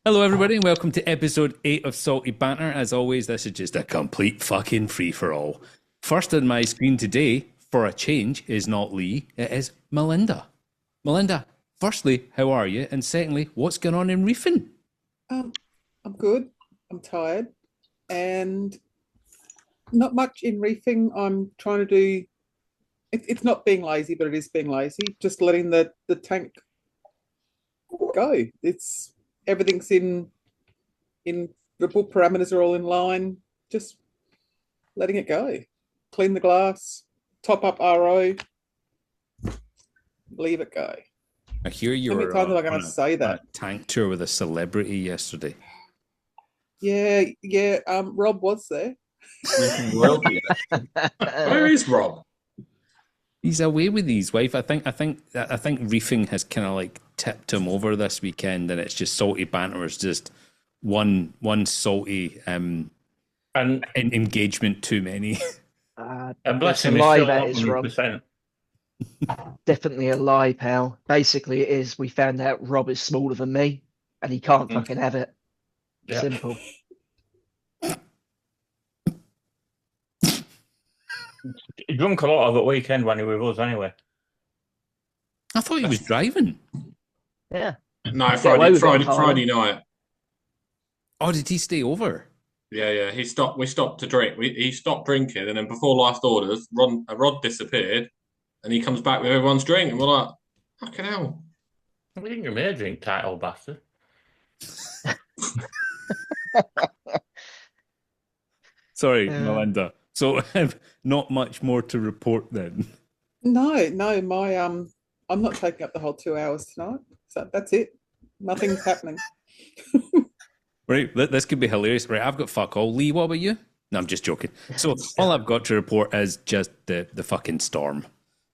Hello, everybody, and welcome to episode 8 of Salty Banter. As always, this is just a complete fucking free for all. First on my screen today, for a change, is not Lee, it is Melinda. Melinda, firstly, how are you? And secondly, what's going on in reefing? Um, I'm good. I'm tired, and not much in reefing. I'm trying to do. It's not being lazy, but it is being lazy. Just letting the tank go. It's everything's in the book parameters are all in line. Just letting it go. Clean the glass. Top up RO. Leave it go. I hear you How many were times am I on going to say a that? tank tour with a celebrity yesterday. Yeah, yeah. Rob was there. Reefing royalty. Where is Rob? He's away with his wife. I think reefing has kind of like tipped him over this weekend, and it's just salty banter. Is just one salty And engagement too many. and bless It's a him, he's lie, still that is, Rob. 100%. Definitely a lie, pal. Basically, it is. We found out Rob is smaller than me, and he can't fucking have it. Yeah. Simple. He drunk a lot of it weekend when he was with us anyway. I thought he was driving. Yeah. No, Get away with it, Friday Harlan. night. Oh, did he stay over? Yeah. He stopped. We stopped to drink. He stopped drinking, and then before last orders, Rod disappeared, and he comes back with everyone's drink, and we're like, "Fucking hell!" We didn't give me a drink, tight old bastard. Sorry, Yeah. Melinda. So not much more to report then. No, my I'm not taking up the whole 2 hours tonight. So that's it. Nothing's happening. Right, this could be hilarious. Right, I've got fuck all. Lee, what about you? No, I'm just joking. So all I've got to report is just the fucking storm.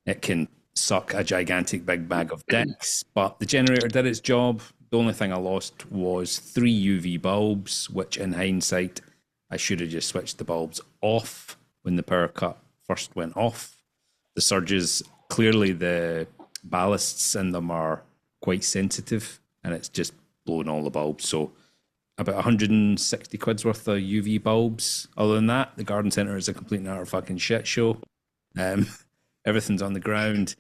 It can suck a gigantic big bag of dicks, but the generator did its job. The only thing I lost was 3 UV bulbs, which in hindsight, I should have just switched the bulbs off when the power cut first went off. The surges, clearly the ballasts in them are quite sensitive, and it's just blown all the bulbs. So about 160 quid's worth of UV bulbs. Other than that, the garden centre is a complete and utter fucking shit show. Everything's on the ground.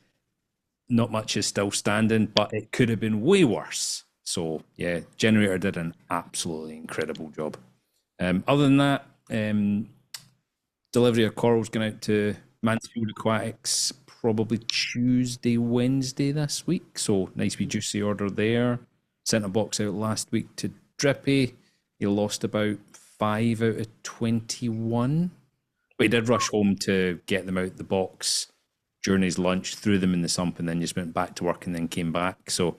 Not much is still standing, but it could have been way worse. So yeah, generator did an absolutely incredible job. Other than that, delivery of corals going out to Mansfield Aquatics probably Tuesday, Wednesday this week. So nice wee juicy order there. Sent a box out last week to Drippy. He lost about 5 out of 21. But he did rush home to get them out the box during his lunch, threw them in the sump, and then just went back to work and then came back. So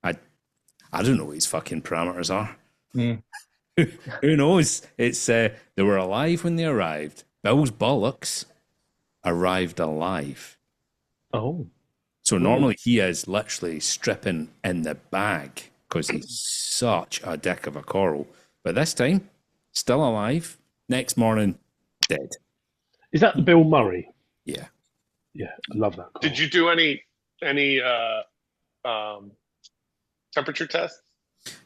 I don't know what his fucking parameters are. Mm. Who knows? It's they were alive when they arrived. Bill's bollocks arrived alive. Oh. So normally he is literally stripping in the bag because he's such a dick of a coral. But this time, still alive. Next morning, dead. Is that the Bill Murray? Yeah. Yeah, I love that. Did you do any temperature tests?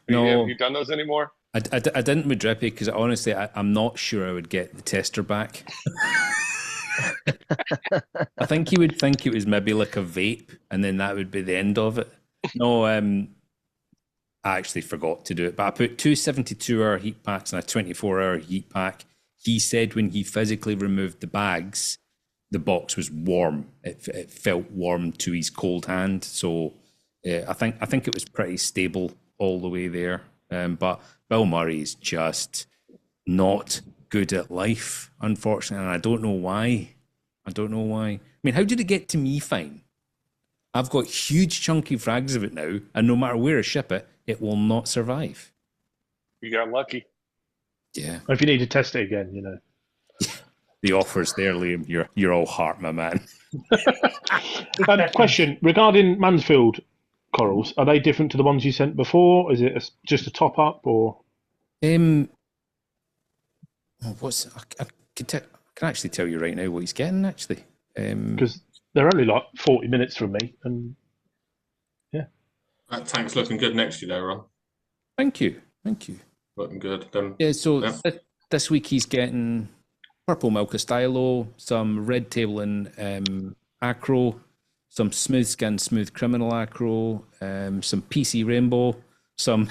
No. Have you done those anymore? I didn't with Drippy because honestly, I'm not sure I would get the tester back. I think he would think it was maybe like a vape, and then that would be the end of it. No, I actually forgot to do it, but I put 2 72-hour heat packs and a 24-hour heat pack. He said when he physically removed the bags, the box was warm. It felt warm to his cold hand. So I think it was pretty stable all the way there. But Bill Murray is just not good at life, unfortunately, and I don't know why. I mean, how did it get to me fine? I've got huge chunky frags of it now, and no matter where I ship it, it will not survive. You got lucky. Yeah. If you need to test it again, you know. The offer's there, Liam. You're all heart, my man. Question regarding Mansfield corals: are they different to the ones you sent before? Is it just a top up, or? What's I can actually tell you right now what he's getting actually. Because they're only like 40 minutes from me, and That tank's looking good next to you, though, Ron. Thank you. Thank you. Looking good. Them. Yeah, so Yeah. this week he's getting purple Milka Stylo, some red table and acro, some smooth skin, smooth criminal acro, some PC rainbow, some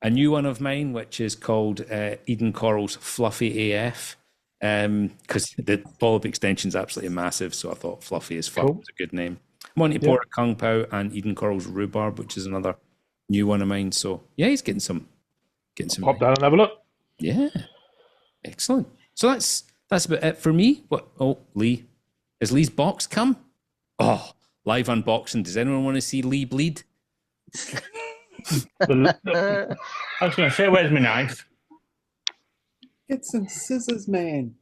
a new one of mine, which is called Eden Coral's Fluffy AF. Because the polyp extension is absolutely massive, so I thought Fluffy as fuck was a good name. Monty Porter Kung Pao and Eden Coral's Rhubarb, which is another new one of mine. So yeah, he's getting some. Pop down and have a look. Yeah, excellent. So that's about it for me. What? Oh, Lee, has Lee's box come? Oh, live unboxing. Does anyone want to see Lee bleed? I was going to say, where's my knife? Get some scissors, man.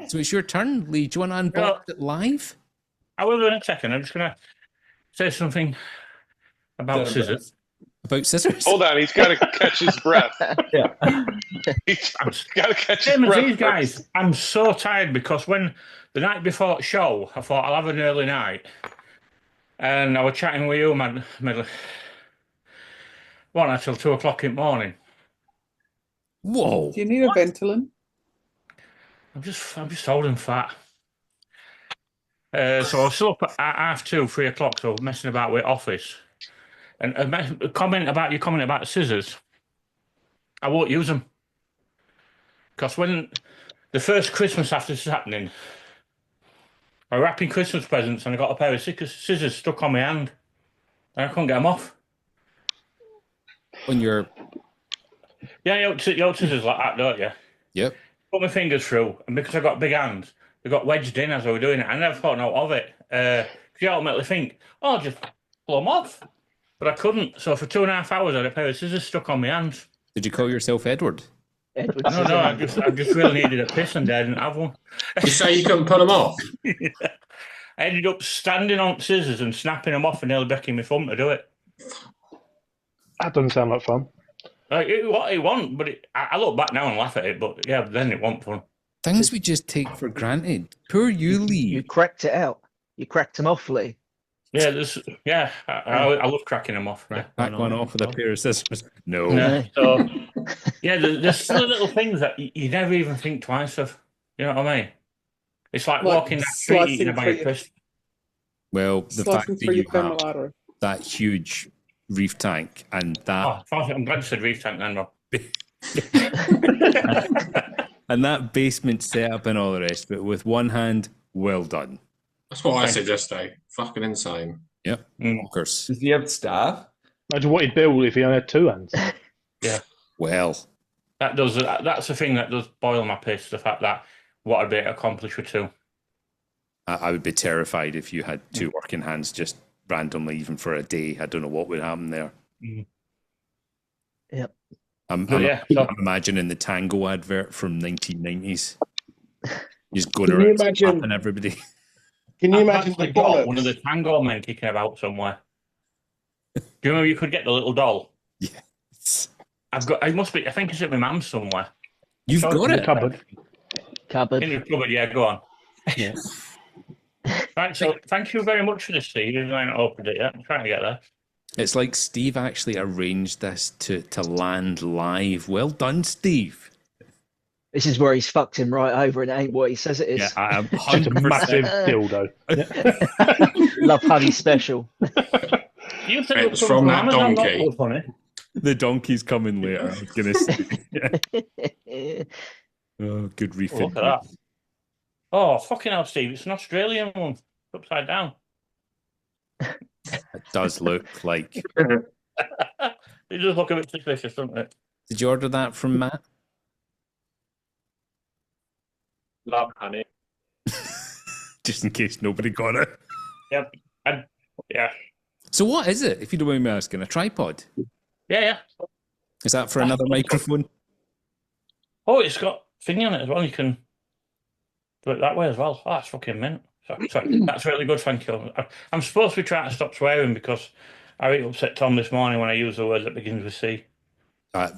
So it's your turn, Lee. Do you want to unbox it live? I will in a second. I'm just going to say something about scissors. About scissors? Hold on, he's got to catch his breath. Yeah. He's got to catch his Same as breath. these guys. first. I'm so tired because when the night before the show, I thought I'll have an early night. And I was chatting with you, man, till 2 o'clock in the morning. Whoa. Do you need a Ventolin? I'm just old and fat. So I was still up at 2:30, 3 o'clock, so messing about with office. And a comment about the scissors. I won't use them. Because when the first Christmas after this is happening, I was wrapping Christmas presents and I got a pair of scissors stuck on my hand. And I couldn't get them off. When you're... Yeah, you hold scissors like that, don't you? Yep. Put my fingers through, and because I got big hands, they got wedged in as I was doing it. I never thought no of it. You ultimately think, oh, I'll just pull them off. But I couldn't. So for 2.5 hours, I had a pair of scissors stuck on my hands. Did you call yourself Edward? Edward No, I just really needed a piss and I didn't have one. You say you couldn't put them off? I ended up standing on scissors and snapping them off and nearly breaking my thumb to do it. That doesn't sound like fun. It wasn't, but I look back now and laugh at it, but yeah, then it wasn't fun. Things we just take for granted. Poor you, Lee. You cracked it out. You cracked them off, Lee. Yeah, I love cracking them off. Yeah. Back one off with a pair of scissors. No. Yeah, so, yeah, there's still little things that you never even think twice of. You know what I mean? It's like walking that street eating a bag of crisps. Well, the fact Slicing that through you your femoral have artery. that huge reef tank and that I'm glad you said reef tank then, Rob. and that basement setup and all the rest of it with one hand, well done. That's what I said yesterday. Fucking insane. Yep. Bonkers. Does he have staff? Imagine what he'd build if he only had 2 hands. Yeah. Well, That's the thing that does boil my piss, the fact that what I'd be able to accomplish with 2. I would be terrified if you had 2 working hands just randomly, even for a day. I don't know what would happen there. Yep. I'm imagining the Tango advert from 1990s. Just going around slapping everybody. Can you imagine the bollocks? One of the Tango men kicking about somewhere. Do you remember you could get the little doll? Yes. It must be, I think it's at my mum's somewhere. You've got it. Cupboard. In the cupboard, yeah, go on. Yeah. Right, so thank you very much for this, Steve. I haven't opened it yet. I'm trying to get there. It's like Steve actually arranged this to land live. Well done, Steve. This is where he's fucked him right over, and it ain't what he says it is. Yeah, I am It's a 100%. massive dildo. Love Honey special. You think It's from that Amazon, donkey. not funny. The donkey's coming later. I was going to say. Oh, good reefing. Look at that. Oh, fucking hell, Steve. It's an Australian one. Upside down. It does look like. It does look a bit suspicious, doesn't it? Did you order that from Matt? Love honey. Just in case nobody got it. Yep. Yeah. So what is it, if you don't mind me asking? A tripod? Yeah. Is that for another microphone? Oh, it's got thingy on it as well. You can do it that way as well. Oh, that's fucking mint. Sorry. That's really good, thank you. I'm supposed to be trying to stop swearing because I really upset Tom this morning when I used the word that begins with C. I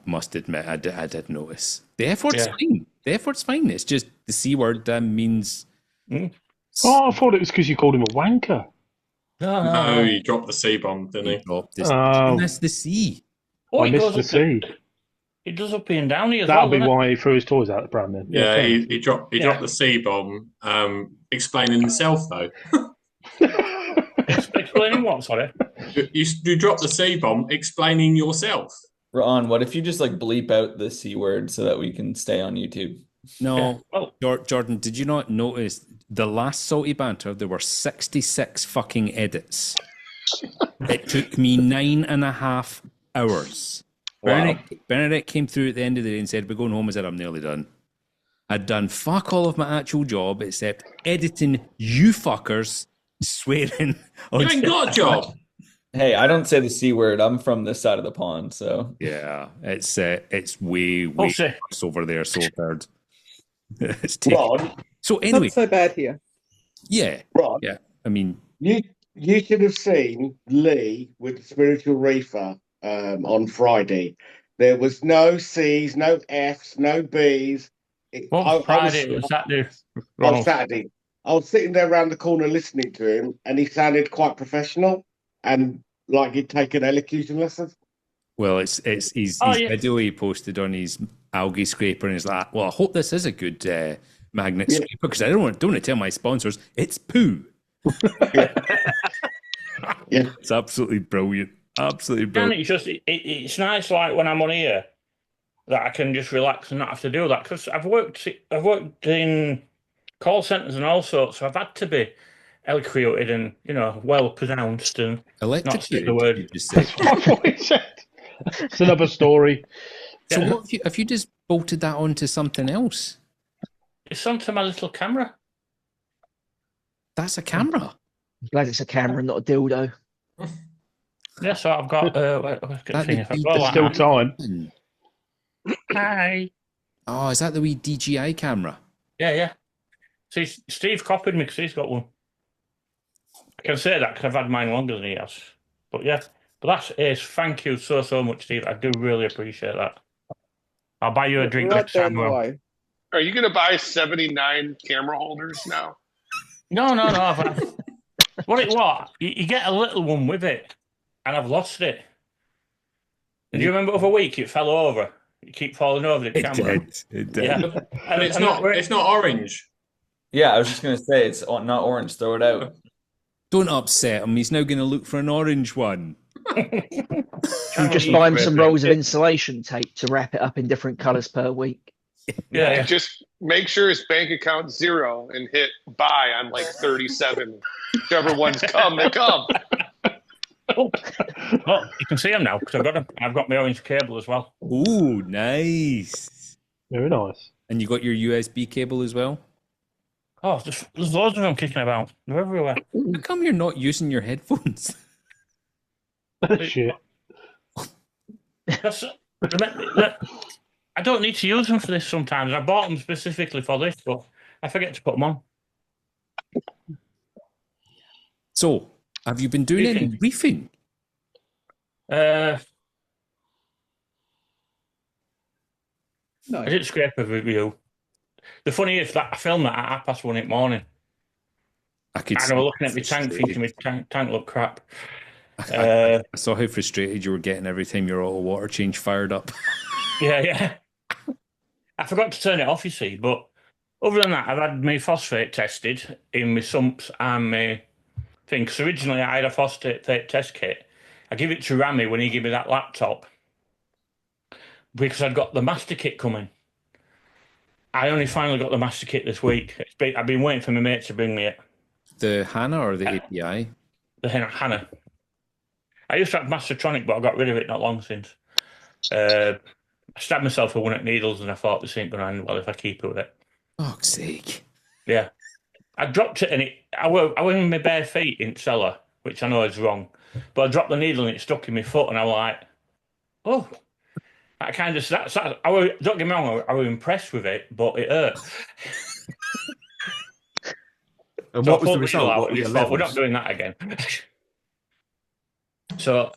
must admit, I did notice. The effort's Yeah. fine. The effort's fine. It's just the C word means... Oh, I thought it was because you called him a wanker. No, he dropped the C bomb, didn't he? Drop this. Oh. That's the C. Oh, I it missed goes the up. sea. It does up and down here as That'll well, be doesn't why he threw his toys out the pram then. Yeah, fair he dropped Yeah. the C bomb, explaining himself though. it? Explaining what, sorry? You dropped the C bomb, explaining yourself. Ron, what if you just like bleep out the C word so that we can stay on YouTube? No, Well, Jordan, did you not notice the last Salty Banter? There were 66 fucking edits. It took me 9.5 hours. Wow. Benedict came through at the end of the day and said, "We're going home." I said, "I'm nearly done." I'd done fuck all of my actual job except editing you fuckers swearing. You ain't got a job. Hey, I don't say the C word. I'm from this side of the pond, so Yeah, it's way Bullshit. worse over there. So third, it's taking. Ron, So anyway, Not so bad here. yeah, Ron, yeah. I mean, you should have seen Lee with the spiritual reefer on Friday. There was no C's, no F's, no B's. Well, Friday was Saturday. On Ronald. Saturday. I was sitting there around the corner listening to him, and he sounded quite professional and like he'd taken elocution lessons. well, it's his yeah. video he posted on his algae scraper, and he's like, "Well, I hope this is a good magnet scraper because I don't want to tell my sponsors it's poo." Yeah. It's absolutely brilliant. Absolutely And brilliant. it's just it's nice, like when I'm on here, that I can just relax and not have to do that because I've worked in call centers and all sorts, so I've had to be elocuted and well pronounced and not say the Electrocuted, word. you just said. That's what he said. It's another story. So Yeah. what if you just bolted that onto something else? It's onto my little camera. That's a camera. I'm glad it's a camera, not a dildo. Yeah, so I've got. Let's get the thing. If I go There's like still that. time. Hi. Oh, is that the wee DJI camera? Yeah. See, Steve copied me because he's got one. I can say that because I've had mine longer than he has. But yeah, that's ace. Thank you so much, Steve. I do really appreciate that. I'll buy you a drink Right next there time. in the Will. way. Are you going to buy 79 camera holders now? No. What? You get a little one with it, and I've lost it. And do you remember over a week it fell over? You keep falling over the camera. It did. Yeah, But it's not orange. yeah, I was just gonna say it's not orange. Throw it out. Don't upset him. He's now going to look for an orange one. You just buy him some rolls of insulation tape to wrap it up in different colours per week. Yeah. Just make sure his bank account's 0 and hit buy on like 37. Whichever ones come, they come. Oh, you can see them now because I've got my orange cable as well. Ooh, nice. Very nice. And you got your USB cable as well? Oh, there's loads of them kicking about. They're everywhere. How come you're not using your headphones? Shit. I don't need to use them for this sometimes. I bought them specifically for this, but I forget to put them on. So, have you been doing any reefing? No. I did scrape a review. The funny is that I filmed that at 1:30 in the morning. I could. And I was looking at my tank thinking my tank looked crap. I saw how frustrated you were getting every time your auto water change fired up. Yeah. I forgot to turn it off, you see. But other than that, I've had my phosphate tested in my sumps and my thing. Because originally I had a phosphate test kit. I give it to Rami when he gave me that laptop because I'd got the master kit coming. I only finally got the master kit this week. I've been waiting for my mate to bring me it. The HANA or the API? The HANA. I used to have Mastertronic, but I got rid of it not long since. I stabbed myself with one at needles and I thought this ain't going to end well if I keep it with it. Fuck's sake. Yeah. I dropped it and I went with my bare feet in the cellar, which I know is wrong. But I dropped the needle and it stuck in my foot and I was like, oh. I kind of, don't get me wrong, I was impressed with it, but it hurt. And So what was I the pulled result? needle What out were and your just thought, we're levels? not doing that again. So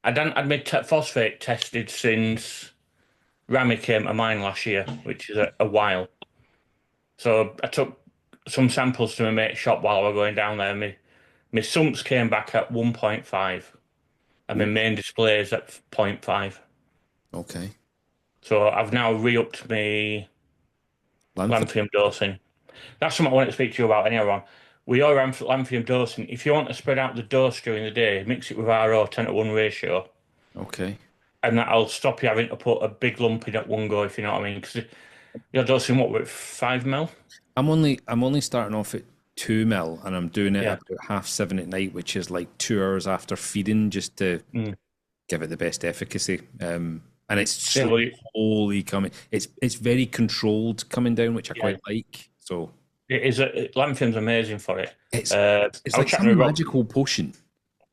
I'd made phosphate tested since Rami came to mine last year, which is a while. So I took some samples to my mate's shop while I was going down there. My sumps came back at 1.5 and my main display is at 0.5. Okay. So I've now re-upped my lanthium dosing. That's something I want to speak to you about anyway, Ron. With your lanthium dosing, if you want to spread out the dose during the day, mix it with RO 10:1 ratio, Okay. and that'll stop you having to put a big lump in at one go, if you know what I mean. Because you're dosing what with 5 ml? I'm only starting off at 2 mil, and I'm doing it Yeah. about 7:30 at night, which is like 2 hours after feeding, just to Mm. give it the best efficacy. And it's Yeah, well, slowly coming. It's very controlled coming down, which I Yeah. quite like. So it is lanthium's amazing for it. it's I it's was like chatting some with Rob. magical potion.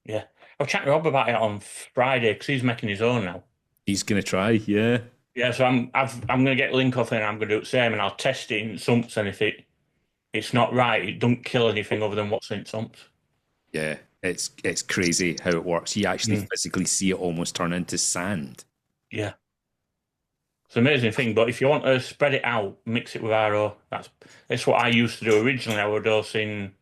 Yeah, I was chatting to Rob about it on Friday because he's making his own now. He's gonna try, yeah. Yeah, so I'm gonna get a link off it and I'm gonna do the same, and I'll test it in sumps, and if it's not right, it don't kill anything other than what's in sumps. Yeah, it's crazy how it works. You actually physically see it almost turn into sand. Yeah. It's an amazing thing, but if you want to spread it out, mix it with RO. That's what I used to do originally. I was dosing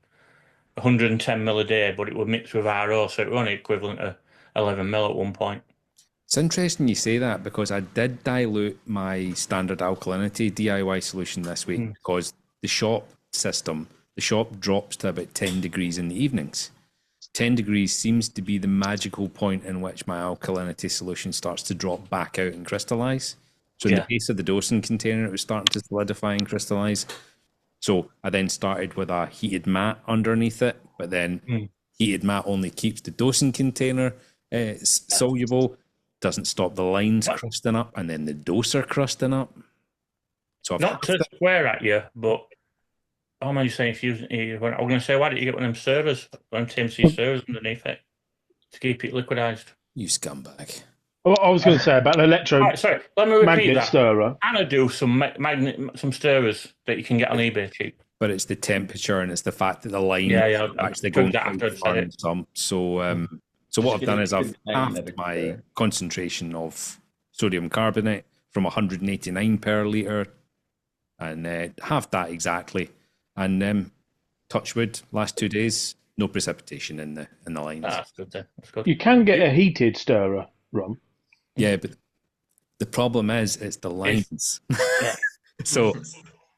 110 mil a day, but it would mix with RO, so it was only equivalent to 11 mil at one point. It's interesting you say that, because I did dilute my standard alkalinity DIY solution this week because the shop drops to about 10 degrees in the evenings. 10 degrees seems to be the magical point in which my alkalinity solution starts to drop back out and crystallize. So in the base of the dosing container, it was starting to solidify and crystallize. So I then started with a heated mat underneath it, but then heated mat only keeps the dosing container soluble, doesn't stop the lines crusting up, and then the doser crusting up. So Not to swear at you, but how am I saying? If you, I'm going to say, why don't you get one of them servers, one of them TMC servers underneath it to keep it liquidized? You scumbag. Well, I was going to say about an Right, sorry, let me repeat magnet that. stirrer. Anna do some some stirrers that you can get on eBay cheap. But it's the temperature and it's the fact that the line actually took going that after I'd said it. some. So what I've done is I've halved my concentration of sodium carbonate from 189 per litre, and halved that exactly. And touch wood, last 2 days, no precipitation in the lines. That's good then. That's good. You can get a heated stirrer, Ron. Yeah, but the problem is it's the lines. Yeah. So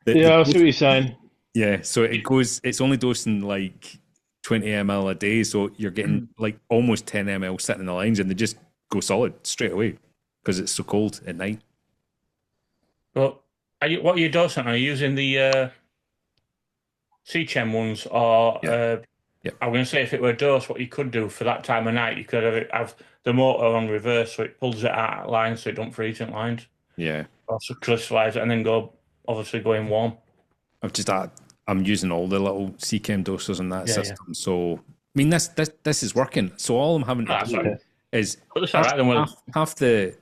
I see what you're saying. Yeah, so it's only dosing like 20 ml a day, so you're getting like almost 10 ml sitting in the lines, and they just go solid straight away because it's so cold at night. But what are you dosing? Are you using the C-Chem ones, or I'm going to say if it were a dose, what you could do for that time of night, you could have the motor on reverse, so it pulls it out of lines, so it don't freeze in lines. Yeah. Also crystallize it and then go in warm. I'm using all the little C-Chem dosers in that system. So I mean this is working. So all I'm having to do is half the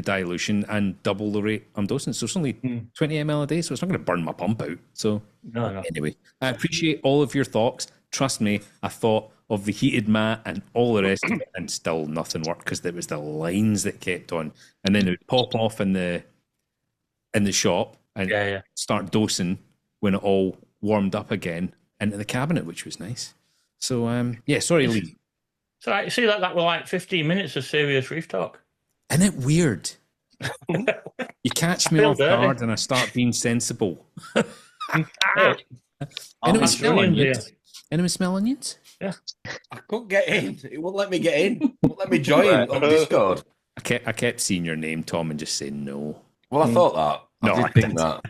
dilution and double the rate I'm dosing. So it's only 20 ml a day, so it's not going to burn my pump out. So no. Anyway, I appreciate all of your thoughts. Trust me, I thought of the heated mat and all the rest of it, and still nothing worked because there was the lines that kept on, and then it would pop off in the shop and start dosing when it all warmed up again into the cabinet, which was nice. So sorry, Lee. So I see that were like 15 minutes of serious reef talk. Isn't it weird? You catch me off guard and I start being sensible. Anyone smell onions? Anyone smell onions? Yeah. I couldn't get in. It won't let me get in. It won't let me join on Discord. I kept seeing your name, Tom, and just saying no. Well, I thought that. No, I did think that.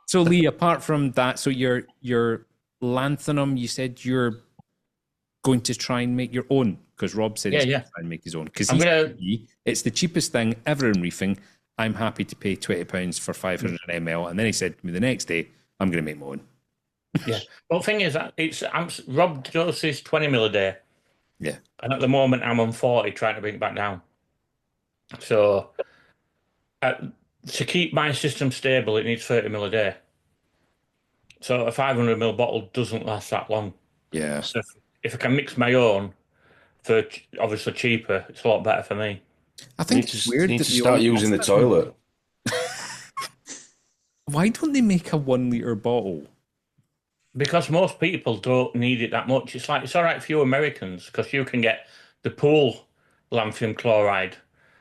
So, Lee, apart from that, so your lanthanum, you said you're going to try and make your own, because Rob said he's going to try and make his own. Because it's the cheapest thing ever in reefing. I'm happy to pay £20 for 500 ml. And then he said to me the next day, I'm going to make my own. Yeah. Well, the thing is, Rob doses 20 mil a day. Yeah. And at the moment, I'm on 40, trying to bring it back down. So to keep my system stable, it needs 30 mil a day. So a 500 ml bottle doesn't last that long. Yeah. So if I can mix my own for obviously cheaper, it's a lot better for me. I think it's weird that you start using the toilet. Why don't they make a 1 litre bottle? Because most people don't need it that much. It's all right for you Americans because you can get the pool lanthanum chloride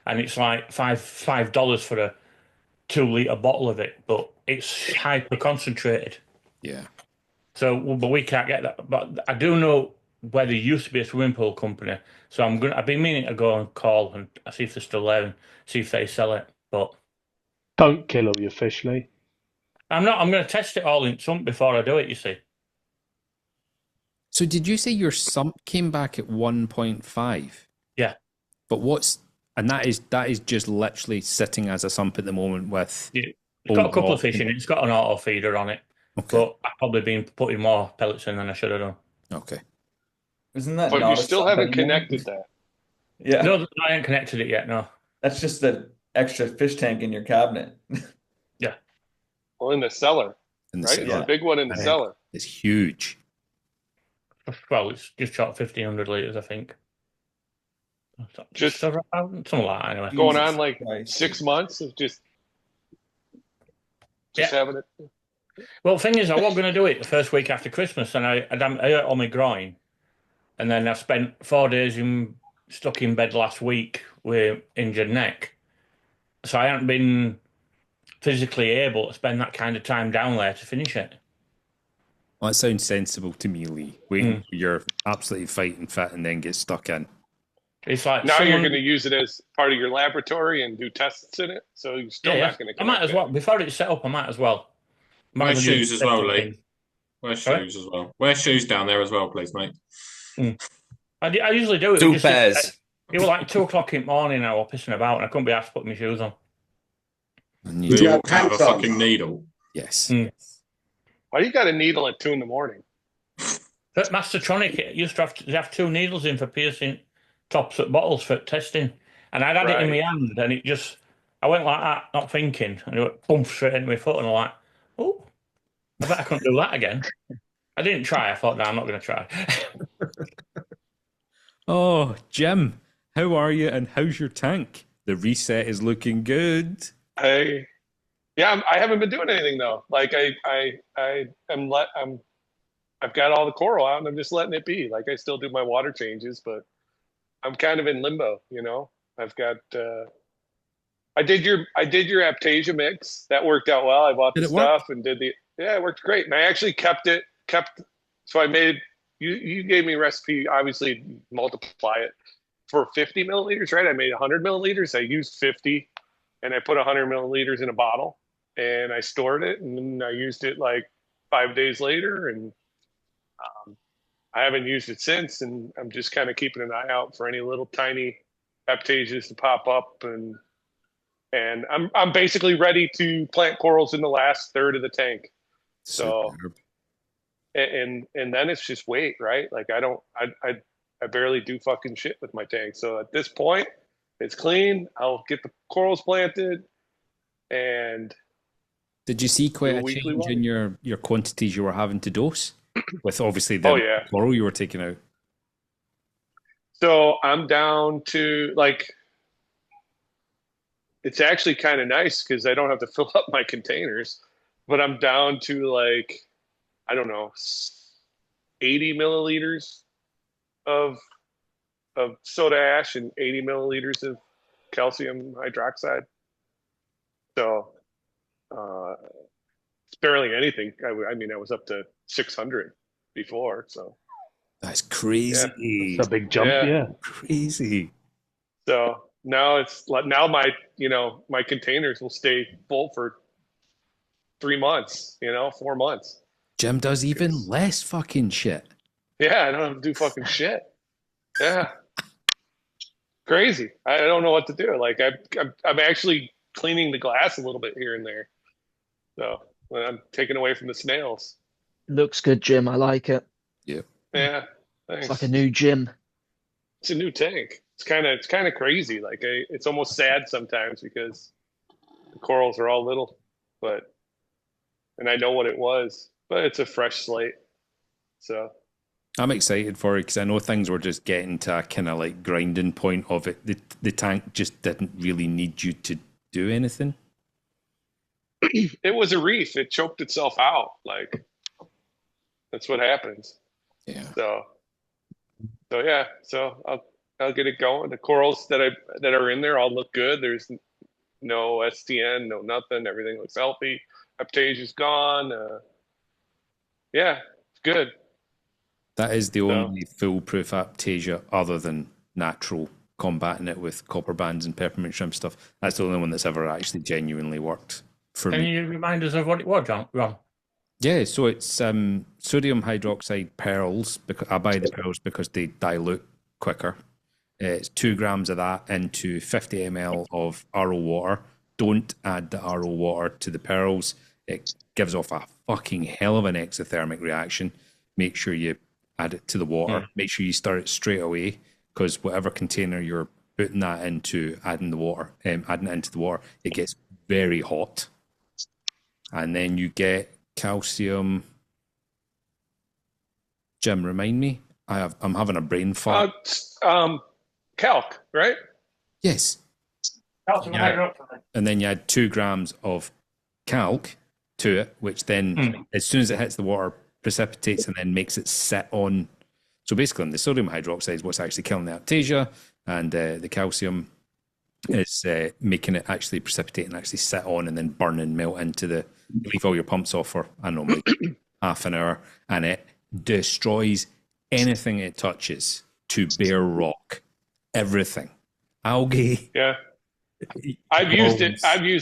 and it's like $5 for a 2 litre bottle of it, but it's hyper concentrated. Yeah. So, but we can't get that. But I do know where there used to be a swimming pool company, so I've been meaning to go and call and see if they're still there and see if they sell it. But Don't kill all your fish, Lee. I'm not. I'm going to test it all in sump before I do it. You see. So did you say your sump came back at 1.5? Yeah. But that is just literally sitting as a sump at the moment with. Yeah. It's got a couple of fish in it. It's got an auto feeder on it. Okay. But I've probably been putting more pellets in than I should have done. Okay. Isn't that But not you a still sump haven't anymore? connected that. Yeah. No, I haven't connected it yet. No. That's just the extra fish tank in your cabinet. Yeah. Well, in the cellar, In the right? cellar. It's a big one in the cellar. It's huge. Well, it's just shot 1,500 litres, I think. Just something like that, anyway. Going on like Christ. 6 months of just Yeah. having it. Well, the thing is, I was going to do it the first week after Christmas, and I hurt on my groin, and then I spent 4 days stuck in bed last week with injured neck. So I haven't been physically able to spend that kind of time down there to finish it. Well, that sounds sensible to me, Lee. Wait, you're absolutely fighting fit and then get stuck in. It's like Now you're going to use it as part of your laboratory and do tests in it, so you're still not going to. I might as well before it's set up. I might as well. Wear shoes as well, Lee. Wear shoes as well. Wear shoes down there as well, please, mate. I usually do it. 2 pairs. It was like 2 o'clock in the morning. I was pissing about, and I couldn't be asked to put my shoes on. And Do you have Have a pants on? fucking needle. Yes. Why you got a needle at 2 in?? But Mastertronic it used to have 2 needles in for piercing tops at bottles for testing, and I'd had it in my hand, and it just I went like that, not thinking, and it went boom straight into my foot, and I'm like, oh, I bet I couldn't do that again. I didn't try. I thought, no, I'm not going to try. Oh, Jim, how are you and how's your tank? The reset is looking good. I haven't been doing anything though. Like I've got all the coral out and I'm just letting it be. Like I still do my water changes, but I'm kind of in limbo, you know. I've got I did your Aptasia mix. That worked out well. I bought the stuff and it worked great. And I actually kept so I made you gave me a recipe, obviously multiply it for 50 milliliters, right? I made 100 milliliters. I used 50 and I put 100 milliliters in a bottle and I stored it and then I used it like 5 days later and I haven't used it since, and I'm just kind of keeping an eye out for any little tiny Aptasias to pop up, and I'm basically ready to plant corals in the last third of the tank. So, and then it's just wait, right? Like I barely do fucking shit with my tank. So at this point, it's clean. I'll get the corals planted, and did you see quite a change in your quantities you were having to dose? With obviously the coral you were taking out. So I'm down to like, it's actually kind of nice because I don't have to fill up my containers, but I'm down to like, I don't know, 80 milliliters of soda ash and 80 milliliters of calcium hydroxide. So it's barely anything. I mean, I was up to 600 before, so that's crazy. It's a big jump, yeah. Crazy. So now my containers will stay full for 3 months, 4 months. Jim does even less fucking shit. Yeah, I don't have to do fucking shit. Yeah, crazy. I don't know what to do. Like I'm actually cleaning the glass a little bit here and there. So when I'm taking away from the snails. Looks good, Jim. I like it. Yeah. Yeah. Thanks. It's like a new gym. It's a new tank. It's kind of crazy. Like it's almost sad sometimes because the corals are all little, and I know what it was, but it's a fresh slate. So I'm excited for it because I know things were just getting to a kind of like grinding point of it. The tank just didn't really need you to do anything. It was a reef. It choked itself out. Like that's what happens. Yeah. So yeah. So I'll get it going. The corals that are in there all look good. There's no STN, no nothing. Everything looks healthy. Aptasia's gone. Yeah, it's good. That is the So- only foolproof Aptasia other than natural combating it with copper bands and peppermint shrimp stuff. That's the only one that's ever actually genuinely worked for Can me. you remind us of what it was, Ron? Yeah, so it's sodium hydroxide pearls. Because I buy the pearls because they dilute quicker. It's 2 grams of that into 50 ml of RO water. Don't add the RO water to the pearls. It gives off a fucking hell of an exothermic reaction. Make sure you add it to the water. Make sure you stir it straight away, because whatever container you're putting that into, adding it into the water, it gets very hot. And then you get calcium. Jim, remind me. I'm having a brain fart. Calc, right? Yes. Calcium hydroxide. And then you add 2 grams of calc to it, which then, as soon as it hits the water, precipitates and then makes it sit on. So basically, the sodium hydroxide is what's actually killing the Aptasia, and the calcium is making it actually precipitate and actually sit on and then burn and melt into the. You leave all your pumps off for, I don't know, like half an hour, and it destroys anything it touches to bare rock. Everything. Algae. Yeah. I've used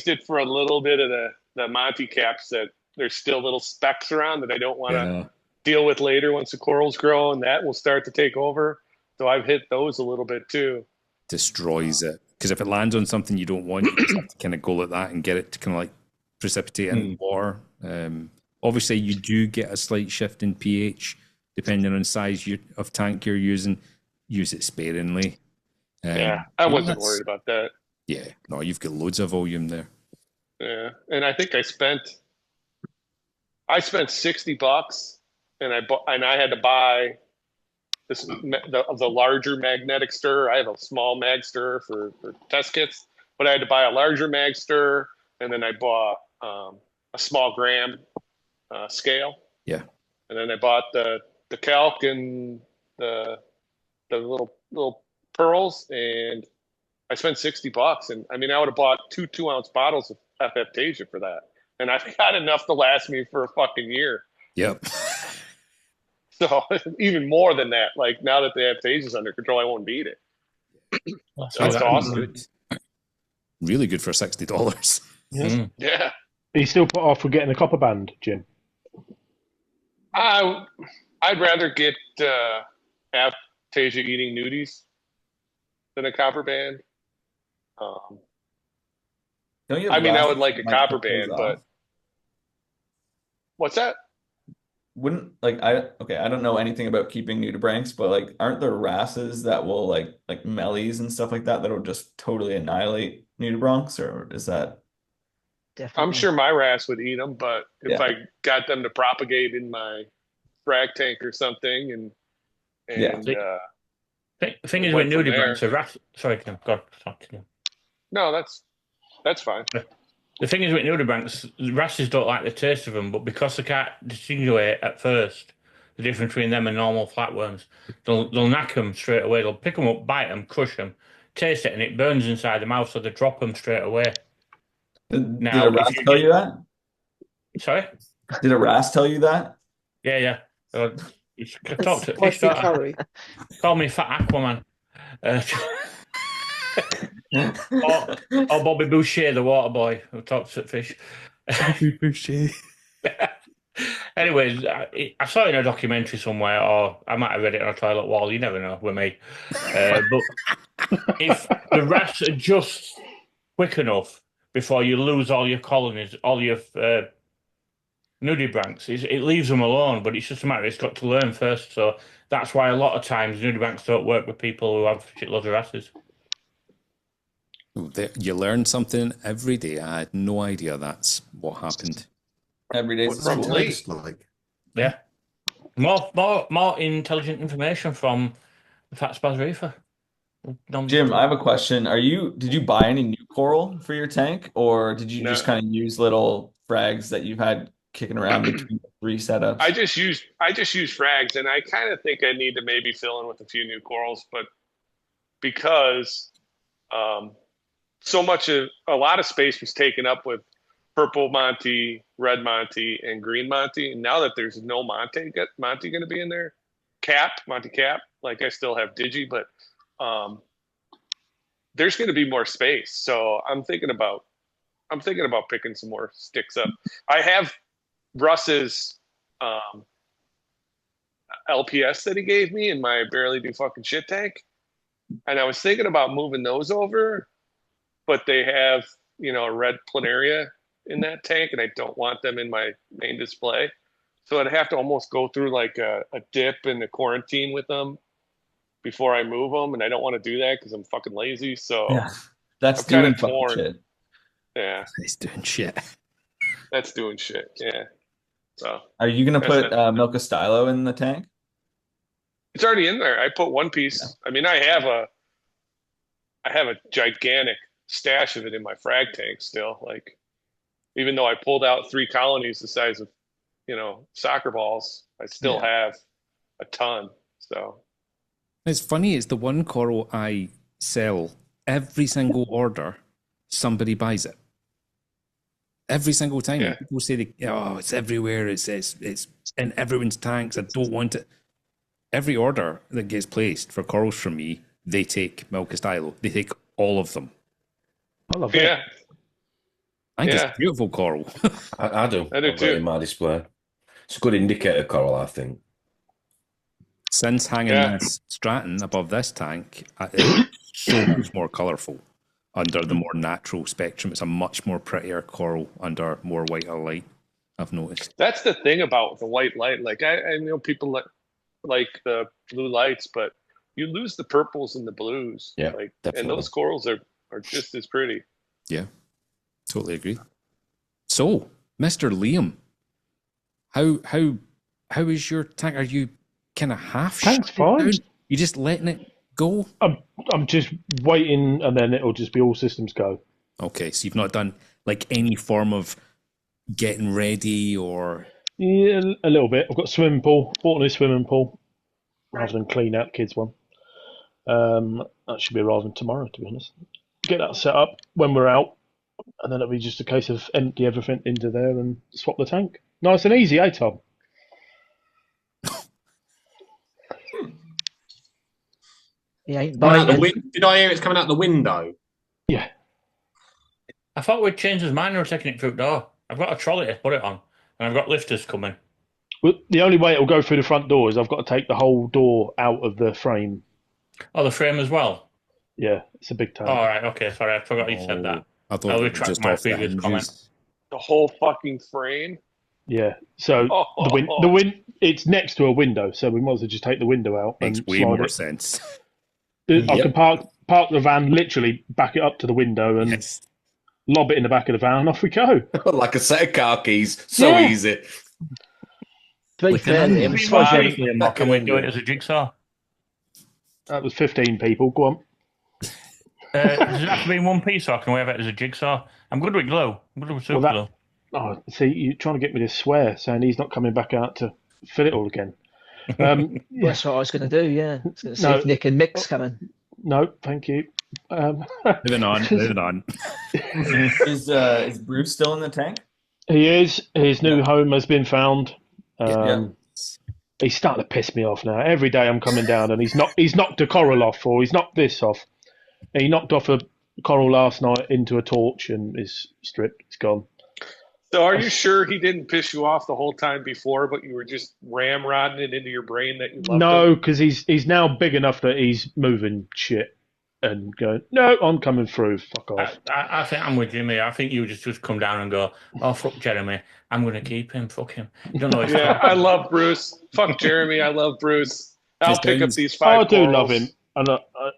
it for a little bit of the Monty caps that there's still little specks around that I don't want to deal with later once the corals grow, and that will start to take over. So I've hit those a little bit too. Destroys it. Because if it lands on something you don't want, you just have to kind of go at that and get it to kind of like precipitate in the water. Obviously, you do get a slight shift in pH depending on size of tank you're using. Use it sparingly. I wasn't worried about that. Yeah, no, you've got loads of volume there. Yeah, and I think I spent $60, and I had to buy the larger magnetic stir. I have a small mag stir for test kits, but I had to buy a larger mag stir, and then I bought a small gram scale. Yeah, and then I bought the calc and the little pearls, and I spent $60. And I mean, I would have bought 2-ounce bottles of Aptasia for that, and I've got enough to last me for a fucking year. Yep. So even more than that. Like, now that the Aptasia is under control, I won't beat it. That's awesome. Good. Really good for $60. Yeah. Are you still put off for getting a copper band, Jim? I'd rather get Aptasia eating nudies than a copper band. I would like a copper band, but what's that? Wouldn't I don't know anything about keeping nudibranchs, but like, aren't there wrasses that will like mellies and stuff like that that'll just totally annihilate nudibranchs, or is that? Definitely. I'm sure my wrasse would eat them, but if I got them to propagate in my frag tank or something, and the thing is with nudibranchs, a wrasse. Sorry, Kim. God, no, that's fine. The thing is with nudibranchs, wrasses don't like the taste of them, but because they can't distinguish at first the difference between them and normal flatworms, they'll knack them straight away. They'll pick them up, bite them, crush them, taste it, and it burns inside the mouth, so they drop them straight away. Did a wrasse tell you that? Sorry? Did a wrasse tell you that? Yeah. Talk to Spicy curry. Call me Fat Aquaman. Or Bobby Boucher, the water boy who talks to fish. Bobby Boucher. Anyways, I saw it in a documentary somewhere, or I might have read it on a toilet wall. You never know with me. But if the wrasse adjusts quick enough before you lose all your colonies, all your nudibranchs, it leaves them alone. But it's just a matter it's got to learn first. So that's why a lot of times nudibranchs don't work with people who have shitloads of wrasses. You learn something every day. I had no idea that's what happened. Every day from school. like. Yeah. More intelligent information from the Fat Spaz Reefer. Jim, I have a question. Did you buy any new coral for your tank, or did you just kind of use little frags that you've had kicking around between the 3 setups? I just use frags, and I kind of think I need to maybe fill in with a few new corals, but because so much of a lot of space was taken up with purple Monty, red Monty, and green Monty. And now that there's no Monty going to be in there, Monty Cap, like I still have Digi, but there's going to be more space. So I'm thinking about picking some more sticks up. I have Russ's LPS that he gave me in my barely do fucking shit tank. And I was thinking about moving those over, but they have, a red planaria in that tank, and I don't want them in my main display. So I'd have to almost go through like a dip and a quarantine with them before I move them. And I don't want to do that because I'm fucking lazy. So Yeah, that's I'm kind doing of fucking torn. shit. Yeah, He's doing shit. that's doing shit. Yeah. So Are you gonna That's put it. Milka Stylo in the tank? it's already in there. I put one piece. Yeah. I mean, I have a gigantic stash of it in my frag tank still. Like, even though I pulled out 3 colonies the size of, soccer balls, I still have a ton. So It's funny, it's the one coral I sell every single order, somebody buys it. Every single time. Yeah. People say, it's everywhere, it's in everyone's tanks, I don't want it. Every order that gets placed for corals from me, they take Milka Stylo. They take all of them. I love it. yeah, I think Yeah. it's a beautiful coral. I do. I do I've got it too. in my display. It's a good indicator coral, I think. Since hanging Yeah. this Stratton above this tank, it's so much more colourful under the more natural spectrum. It's a much more prettier coral under more whiter light, I've noticed. That's the thing about the white light. Like, I know people like the blue lights, but you lose the purples and the blues. Yeah, Like, definitely. and those corals are just as pretty. Yeah, totally agree. So, Mr. Liam, how is your tank? Are you kind of half Tank's shut it fine. down? You just letting it go? I'm just waiting, and then it'll just be all systems go. Okay, so you've not done like any form of getting ready or Yeah, a little bit. I've got a swimming pool. Bought a new swimming pool rather than clean out the kids' one. That should be arriving tomorrow, to be honest. Get that set up when we're out, and then it'll be just a case of empty everything into there and swap the tank. Nice and easy, eh, Tom? He ain't Coming out the biting. did I hear it's coming out the window? Yeah. I thought we'd changed his mind and we're taking it through the door. I've got a trolley to put it on, and I've got lifters coming. Well, the only way it'll go through the front door is I've got to take the whole door out of the frame. Oh, the frame as well? Yeah, it's a big tank. Oh, all right, okay, sorry, I forgot you said that. I thought I'll it was retract just my off the previous hinges. comment. The whole fucking frame. Yeah, so Oh. the win it's next to a window, so we might as well just take the window out Makes and way slide more it. sense. I can park the van, literally back it up to the window and Yes. lob it in the back of the van, and off we go. Like a set of car keys. So Yeah. easy. To be With fair, an Liam, onion. I suppose you haven't- Liam, can we do it as a jigsaw? That was 15 people. Go on. Does it have to be in one piece, or can we have it as a jigsaw? I'm good with glue. I'm good with super Well, glue. Oh, see, you're trying to get me to swear, saying he's not coming back out to fill it all again. Well, that's what I was going to do, yeah. I was going to see No. if Nick and Mick's coming. No, thank you. Moving on. Is Bruce still in the tank? He is. His new home has been found. Yeah. He's starting to piss me off now. Every day I'm coming down and he's knocked a coral off, or he's knocked this off. He knocked off a coral last night into a torch and is stripped. It's gone. So are you sure he didn't piss you off the whole time before, but you were just ramrodding it into your brain that you loved No, him? because he's now big enough that he's moving shit and going, no, I'm coming through. Fuck off. I think I'm with Jimmy. I think you just come down and go, oh, fuck Jeremy. I'm going to keep him. Fuck him. You don't know his Yeah, fault. I love Bruce. Fuck Jeremy. I love Bruce. I'll Just pick up James. these I 5 do corals. love him. And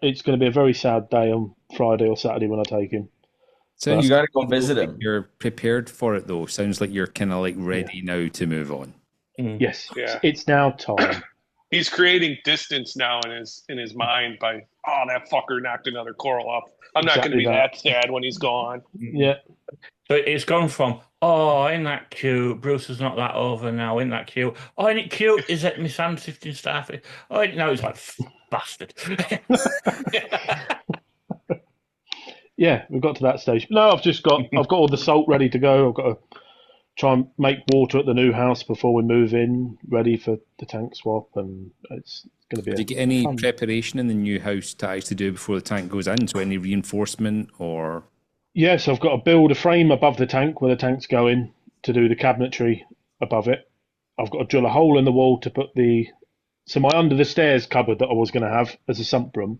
it's going to be a very sad day on Friday or Saturday when I take him. Sounds You got to like go visit like him. You're prepared for it though. Sounds like you're kind of like ready now to move on. Yes, Yeah. it's now time. He's creating distance now in his mind by, oh, that fucker knocked another coral off. I'm not going to Exactly be that. that sad when he's gone. Yeah. So it's gone from, oh, ain't that cute? Bruce is not that over now. Ain't that cute? Oh, ain't it cute? Is it Miss Hand sifting starfish? Oh, no, it's like, bastard. Yeah, we've got to that stage. No, I've got all the salt ready to go. I've got to try and make water at the new house before we move in, ready for the tank swap, and it's going to be. Did you get any fun. preparation in the new house to actually do before the tank goes in? So any reinforcement or? Yes, I've got to build a frame above the tank where the tank's going to do the cabinetry above it. I've got to drill a hole in the wall to put my under the stairs cupboard that I was going to have as a sump room.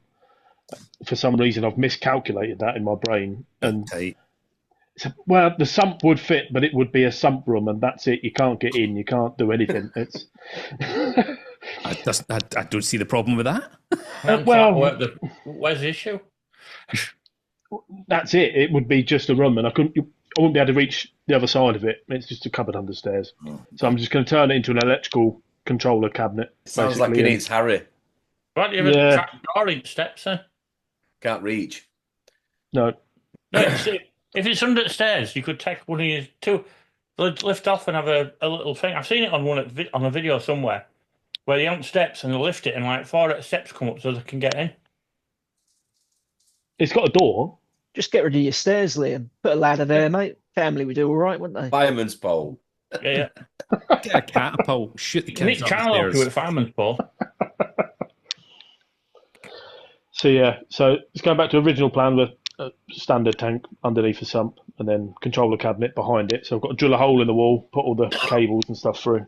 For some reason, I've miscalculated that in my brain, and well, the sump would fit, but it would be a sump room, and that's it. You can't get in, you can't do anything. It's I don't see the problem with that. Where's the issue? That's it. It would be just a room, and I wouldn't be able to reach the other side of it. It's just a cupboard under stairs. So I'm just going to turn it into an electrical controller cabinet. Sounds like it needs Harry. Right, you have a trap door in steps, then? Can't reach. No. If it's under the stairs, you could take one of your two, lift off and have a little thing. I've seen it on on a video somewhere where they have steps and they lift it and like 4 steps come up so they can get in. It's got a door. Just get rid of your stairs, Liam. Put a ladder there, mate. Family would do all right, wouldn't they? Fireman's pole. Yeah. Get a catapult, shoot the kids Nick Channel up with a fireman's pole. So it's going back to original plan with a standard tank underneath the sump and then controller cabinet behind it. So I've got to drill a hole in the wall, put all the cables and stuff through.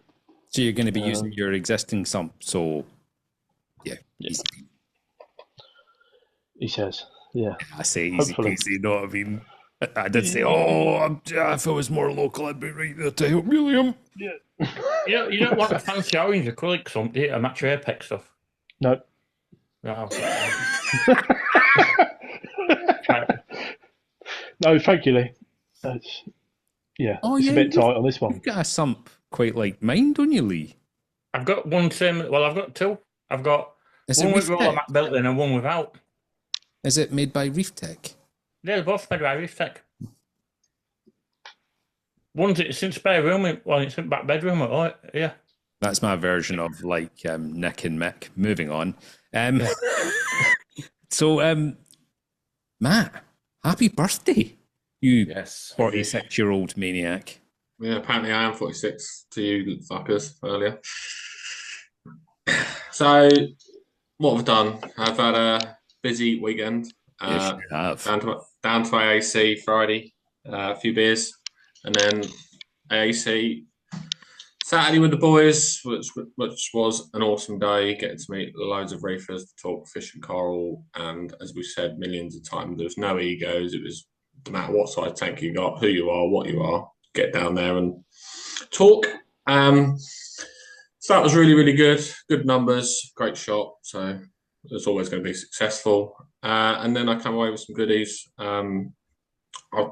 So you're going to be using your existing sump. So yeah. Easy. He says, yeah. I say easy peasy, you know what I mean? I did say, if it was more local, I'd be right there to help William. Yeah. You don't want a fancy orange acrylic sump, do you, to match your Apex stuff? No. No. No, thank you, Lee. It's a bit tight on this one. You've got a sump quite like mine, don't you, Lee? I've got one same. Well, I've got two. I've got one with roller mat built-in and one without. Is it made by ReefTech? They're both made by ReefTech. One's it's in spare room, it's in back bedroom. Oh, yeah. That's my version of like Nick and Mick. Moving on. So, Matt, happy birthday, you 46-year-old maniac. Yeah, apparently I am 46 to you fuckers earlier. So, what I've done, I've had a busy weekend. Yes, you have. Down to AAC Friday, a few beers, and then AAC Saturday with the boys, which was an awesome day, getting to meet loads of reefers, to talk fish and coral, and as we said millions of times, there was no egos. It was no matter what size tank you got, who you are, what you are, get down there and talk. So that was really, really good. Good numbers, great shot. So it's always going to be successful. And then I came away with some goodies. I'm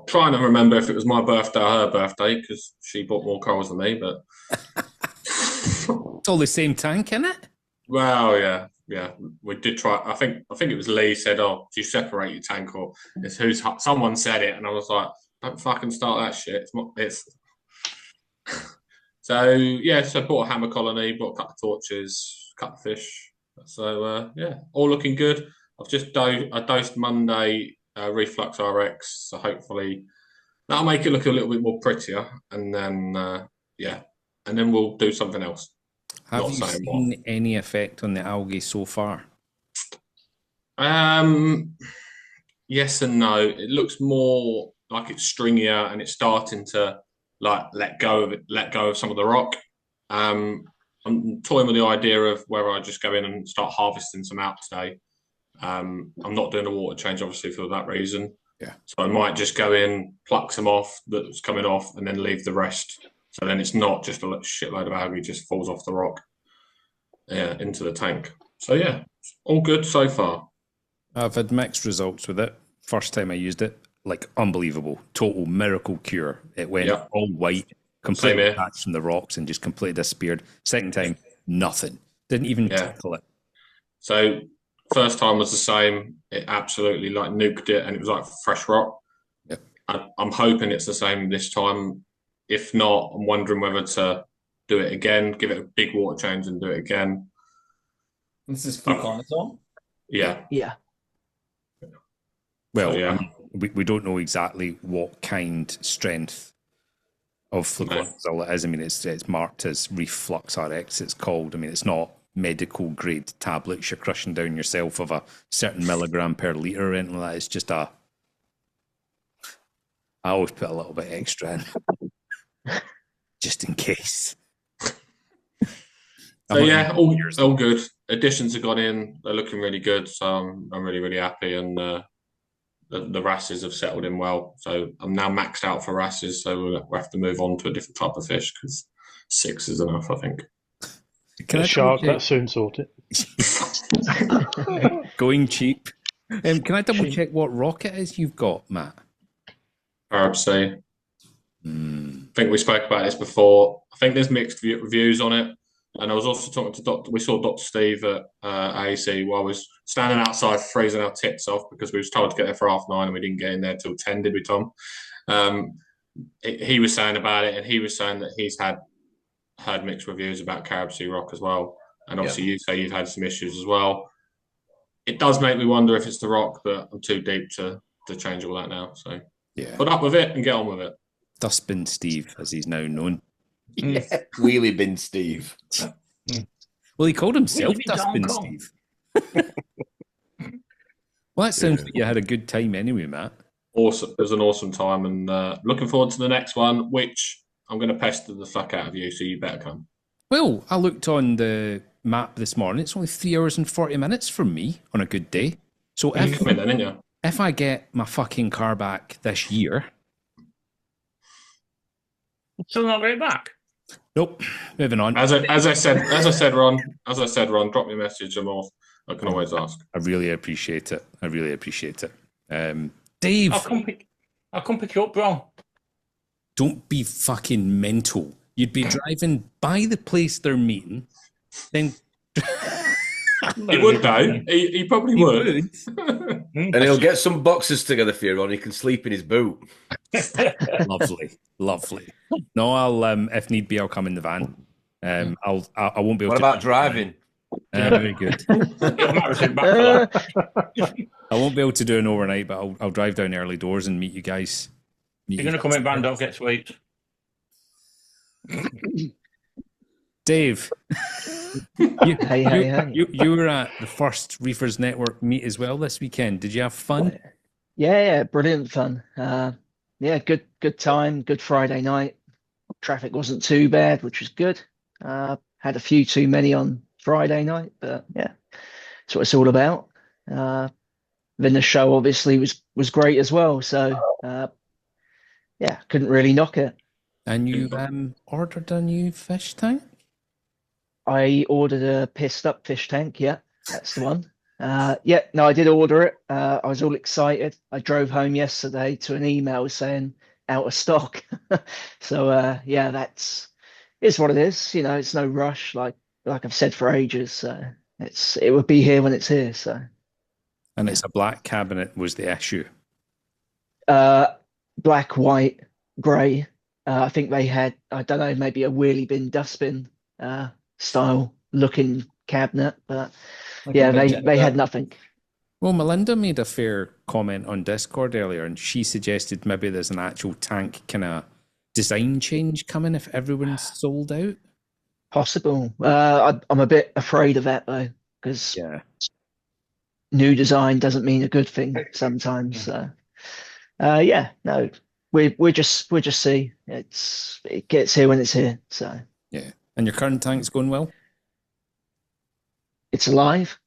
trying to remember if it was my birthday or her birthday because she bought more corals than me. But it's all the same tank, isn't it? Well, yeah. We did try. I think it was Lee said, "Oh, do you separate your tank?" Or it's someone said it, and I was like, "Don't fucking start that shit." It's So I bought a hammer colony, bought a couple of torches, cut the fish. So all looking good. I've just dosed Monday Reflux RX, so hopefully that'll make it look a little bit more prettier. And then and then we'll do something else. Have you seen any effect on the algae so far? Yes and no. It looks more like it's stringier and it's starting to like let go of some of the rock. I'm toying with the idea of whether I just go in and start harvesting some out today. I'm not doing a water change, obviously, for that reason. Yeah. So I might just go in, pluck some off that's coming off, and then leave the rest. So then it's not just a shitload of algae just falls off the rock into the tank. So all good so far. I've had mixed results with it. First time I used it, like unbelievable, total miracle cure. It went all white, completely detached from the rocks and just completely disappeared. Second time, nothing. Didn't even tickle it. So first time was the same. It absolutely like nuked it, and it was like fresh rock. Yep. I'm hoping it's the same this time. If not, I'm wondering whether to do it again, give it a big water change, and do it again. This is fluconazole. Yeah. Yeah. Well, So, yeah. I mean, we don't know exactly what kind strength of fluconazole it is. I mean, it's marked as Reflux RX. It's called. I mean, it's not medical grade tablets you're crushing down yourself of a certain milligram per liter or anything like that. It's just a. I always put a little bit extra in, just in case. So yeah, all good. Additions have gone in. They're looking really good. So I'm really, really happy. And the wrasses have settled in well. So I'm now maxed out for wrasses. So we'll have to move on to a different type of fish because 6 is enough, I think. A shark, that soon sort it. Going cheap. Can I double check what rock it is you've got, Matt? Arab Sea. I think we spoke about this before. I think there's mixed reviews on it. And I was also talking to we saw Dr. Steve at AAC while I was standing outside freezing our tits off because we was told to get there for 9:30 and we didn't get in there till 10, did we, Tom? He was saying about it, and he was saying that he's heard mixed reviews about Carib Sea rock as well. And obviously you say you've had some issues as well. It does make me wonder if it's the rock, but I'm too deep to change all that now. So put up with it and get on with it. Dustbin Steve, as he's now known. Yeah. Wheelie Bin Steve. Well, he called himself Dustbin Steve. Well, that sounds like you had a good time anyway, Matt. Awesome. It was an awesome time, and looking forward to the next one, which I'm going to pester the fuck out of you, so you better come. Well, I looked on the map this morning. It's only 3 hours and 40 minutes from me on a good day. So if I get my fucking car back this year... Still not get it back? Nope. Moving on. As I said, Ron, drop me a message. I can always ask. I really appreciate it. Dave, I'll come pick you up, bro. Don't be fucking mental. You'd be driving by the place they're meeting, then. He would though. He probably would. And he'll get some boxes together for you, Ron. He can sleep in his boot. Lovely. No, I'll if need be, I'll come in the van. I won't be able. What about driving? Very good. I won't be able to do an overnight, but I'll drive down early doors and meet you guys. You're going to come in van, don't get sweets. Dave, you were at the first Reefers Network meet as well this weekend. Did you have fun? Yeah, brilliant fun. Yeah, good time, good Friday night. Traffic wasn't too bad, which was good. Had a few too many on Friday night, but yeah, that's what it's all about. Then the show obviously was great as well. So yeah, couldn't really knock it. And you ordered a new fish tank? I ordered a pissed up fish tank. Yeah, that's the one. Yeah, no, I did order it. I was all excited. I drove home yesterday to an email saying out of stock. So yeah, it's what it is. You know, it's no rush. Like I've said for ages. So it would be here when it's here. So. And it's a black cabinet was the issue. Black, white, grey. I think they had, I don't know, maybe a wheelie bin dustbin style looking cabinet, but yeah, they had nothing. Well, Melinda made a fair comment on Discord earlier, and she suggested maybe there's an actual tank kind of design change coming if everyone's sold out. Possible. I'm a bit afraid of that though, because new design doesn't mean a good thing sometimes. So yeah, no, we're just see it gets here when it's here. So yeah, and your current tank's going well. It's alive.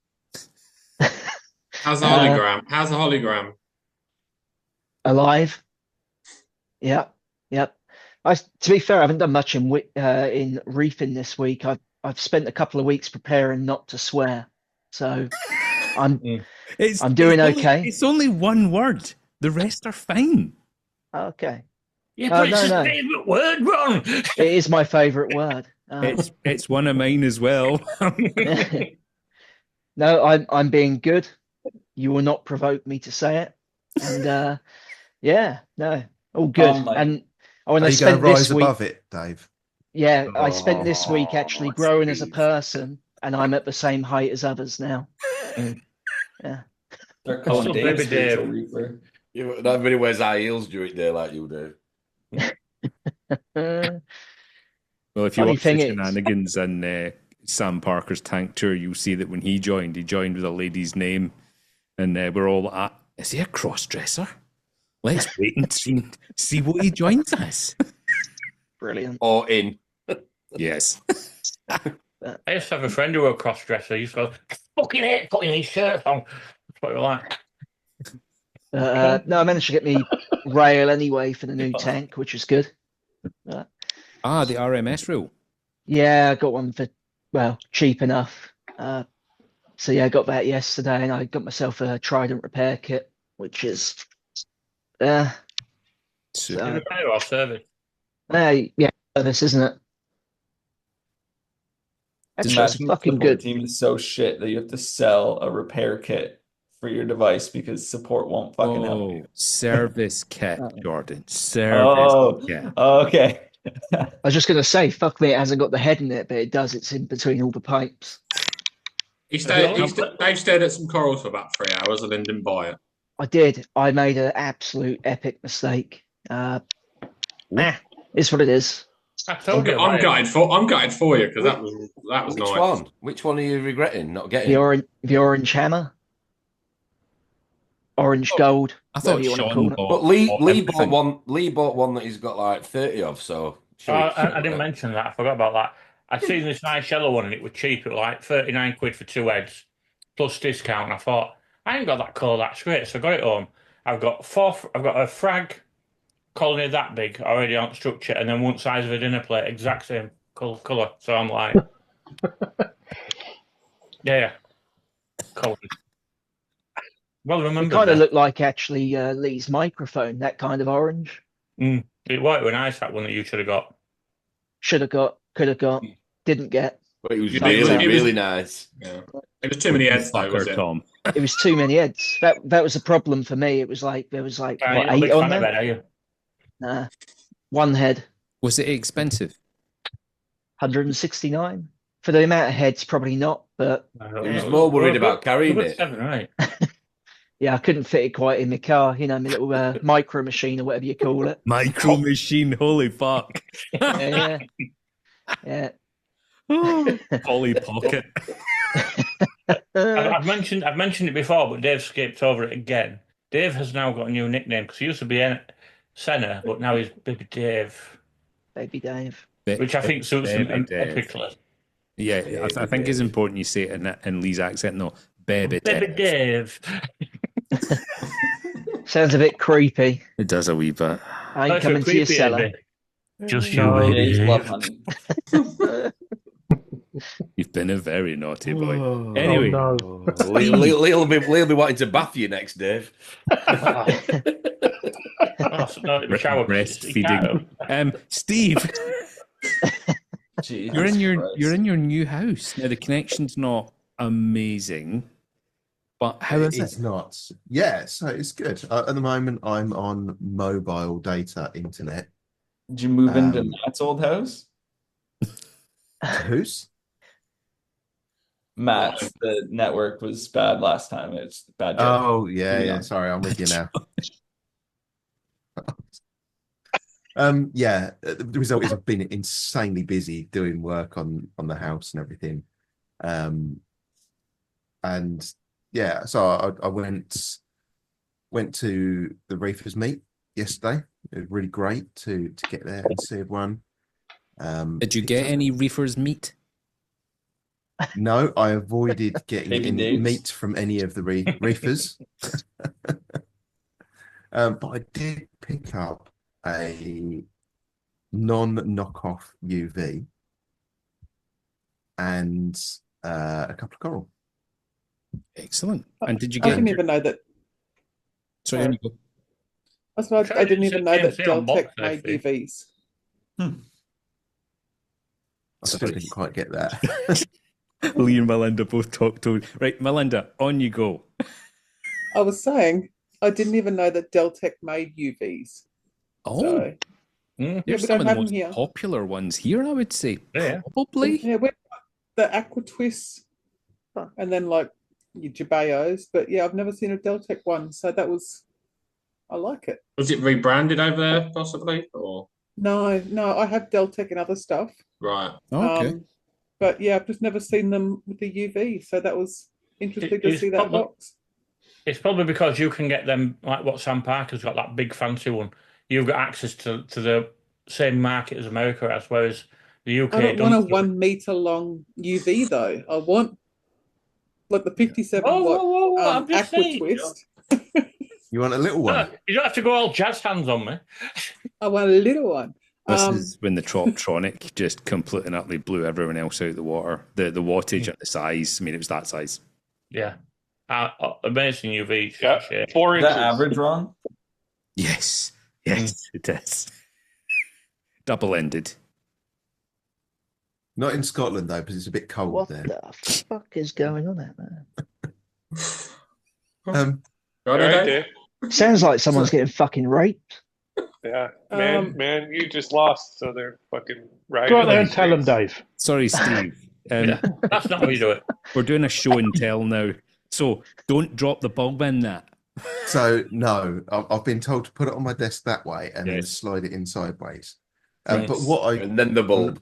How's the hologram? Alive. Yep. To be fair, I haven't done much in reefing this week. I've spent a couple of weeks preparing not to swear, so I'm doing okay. It's only one word. The rest are fine. Okay. Yeah, but it's his favourite word, Ron. It is my favourite word. It's one of mine as well. No, I'm being good. You will not provoke me to say it. And Yeah, no, all good. Mike. And when Are I you going to spent this rise week, above it, Dave? yeah, I spent this week actually Oh, growing as a Steve. person, and I'm at the same height as others now. Yeah. They're I'm calling still Dave baby spiritual Dave. reaper. Yeah, but not everybody wears high heels during the day like you do. Uh, Well, if you funny watch the thing is, shenanigans in Sam Parker's tank tour, you'll see that when he joined with a lady's name, and we're all like, is he a cross dresser? Let's wait and see what he joins us. brilliant. Or in. Yes. I used to have a friend who was a cross dresser. He used to go, fucking hate putting these shirts on. That's what you're like. No, I managed to get me rail anyway for the new tank, which is good. The RMS rule. Yeah, I got one for, well, cheap enough. So yeah, I got that yesterday, and I got myself a Trident repair kit, which is, You so, repair or service? yeah, this isn't it? Actually, it's Imagine the fucking support good. team is so shit that you have to sell a repair kit for your device because support won't fucking help you. Service kit, Jordan. Service Oh, kit. okay. I was just gonna say, fuck me, it hasn't got the head in it, but it does. It's in between all the pipes. Dave stayed at some corals for about 3 hours and then didn't buy it. I did. I made an absolute epic mistake. It's what it is. I told you. I'm gutted for you because that was Which nice. one? Which one are you regretting not getting? The orange hammer, orange gold. I thought whatever you want to Sean call it. But Lee everything. bought one. Lee bought one that he's got like 30 of. So I didn't mention that. I forgot about that. I'd seen this nice yellow one and it was cheap. It was like 39 quid for 2 heads plus discount. And I thought, I ain't got that colour, that's great. So I got it home. I've got a frag colony that big already on structure, and then one size of a dinner plate, exact same colour. So I'm like, yeah. Color. Well, It remember kind of that. looked like actually Lee's microphone, that kind of orange. It was nice, that one that you should have got. Should have got, could have got, didn't get. but it was It really was- nice. Yeah. It was too many heads though, was Fucker, it? Tom. It was too many heads. That was a problem for me. It was like there was like You're what, not a big 8 on fan of there. it, are you? Nah, one head, Was it expensive? 169 for the amount of heads. Probably not, but He was more worried about carrying it. 7, right? yeah, I couldn't fit it quite in my car. You know, my little micro machine or whatever you call it. Micro machine, holy fuck. Yeah, yeah. Polly Pocket. I've mentioned it before, but Dave skipped over it again. Dave has now got a new nickname because he used to be Senna, but now he's Baby Dave, Baby Dave. which I think suits him Baby Dave. epically. Yeah, I think it's important you say it in Lee's accent. No, baby Dave. Sounds a bit creepy. It does a wee bit. I ain't coming to your cellar. Just you, No, baby Dave's love Dave. honey. You've been a very naughty boy. Oh, Anyway, no. Lee will be wanting to bath you next, Dave. Oh, so no, the shower breastfeeding. Steve, Jesus you're in Christ. your new house now. The connection's not amazing, but how is It's it? not. Yeah, so it's good. At the moment, I'm on mobile data internet. Did you move into Um, Matt's old house? Who's? Matt's, the network was bad last time. It's bad joke. Oh, yeah. Sorry, I'm with you now. Yeah, the result is I've been insanely busy doing work on the house and everything. And yeah, so I went to the Reefers meet yesterday. It was really great to get there and see everyone. Did you get any reefers meat? No, I avoided getting Baby any nudes. meat from any of the reefers. But I did pick up a non-knockoff UV and a couple of coral. Excellent. And did you I get? didn't even know that. Sorry, on you go. I didn't even know that TMC on box, Deltec made actually. UVs. I still didn't quite get that. Lee and Melinda both talked to. Right, Melinda, on you go. I was saying, I didn't even know that Deltec made UVs. Oh, So, Mm. there's we some don't of the have them most here. popular ones here, I would say. Yeah. Probably. Yeah, we the Aqua Twists and then like your Jabayos. But yeah, I've never seen a Deltec one. So that was, I like it. Was it rebranded over there, possibly? Or No, I have Deltec and other stuff. right? Okay. But yeah, I've just never seen them with the UV. So that was interesting to It's see that probably- box. It's probably because you can get them like what Sam Parker's got, that big fancy one. You've got access to the same market as America has, whereas the UK I don't want a don't. 1 meter long UV though. I want like the 57 Whoa, watt whoa, whoa, I'm just Aqua saying. Twist. You want a little one? You don't have to go all jazz hands on me. I want a little one. This is when the Troptronic just completely and utterly blew everyone else out of the water. The wattage and the size. I mean, it was that size. Yeah. Amazing UV. Yeah, shit. 4 Is inches. that average, Ron? Yes. Yes, it is. Double-ended. Not in Scotland though, because it's a bit cold What there. the fuck is going on out there? Um, All Right, right, Dave? Dave. Sounds like someone's getting fucking raped. Yeah, man, you just lost, so they're fucking right. Go out there and tell them, Dave. Sorry, Steve. Yeah, that's not how you do it. We're doing a show and tell now. So don't drop the bulb in that. so no, I've been told to put it on my desk that way and then Yes. slide it in sideways. Right. But what I And then the bulb.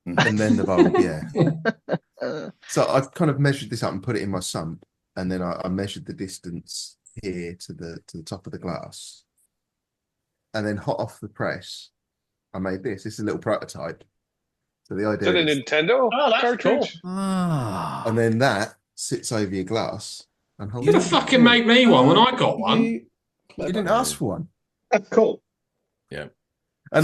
and then the bulb, yeah. So I've kind of measured this up and put it in my sump, and then I measured the distance here to the top of the glass, and then hot off the press, I made this. This is a little prototype. So the Is idea it a is, Nintendo Oh, that's cartridge? Ah. and then that sits over your glass and holds. You didn't fucking make me one when I got one. You didn't ask for one, That's cool. and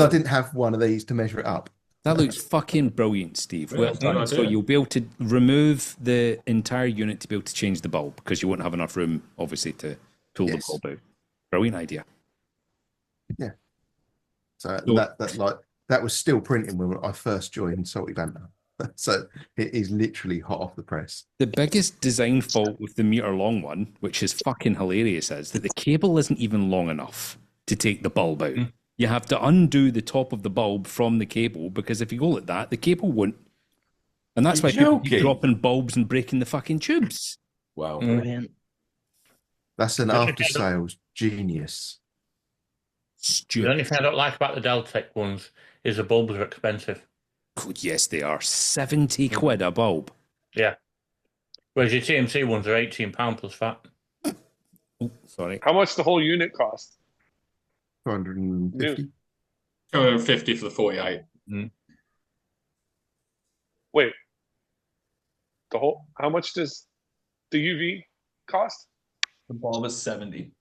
I didn't have one of these to measure it up. That looks fucking brilliant, Steve. Yeah, Well it's a good done. So idea. you'll be able to remove the entire unit to be able to change the bulb because you won't have enough room, obviously, to pull Yes. the bulb out. Brilliant idea. So So- that was still printing when I first joined Salty Banter. So it is literally hot off the press. The biggest design fault with the meter long one, which is fucking hilarious, is that the cable isn't even long enough to take the bulb out. You have to undo the top of the bulb from the cable because if you go like that, the cable won't. And that's why people keep joking? dropping bulbs and breaking the fucking tubes. Wow. Brilliant. That's an That's after sales genius. The Stupid. only thing I don't like about the Deltec ones is the bulbs are expensive. God, yes, they are. 70 quid a bulb. Yeah. Whereas your TMC ones are £18 plus VAT. Oh, sorry. How much the whole unit cost? 250. 250 for the 48. Wait, how much does the UV cost? The bulb is 70.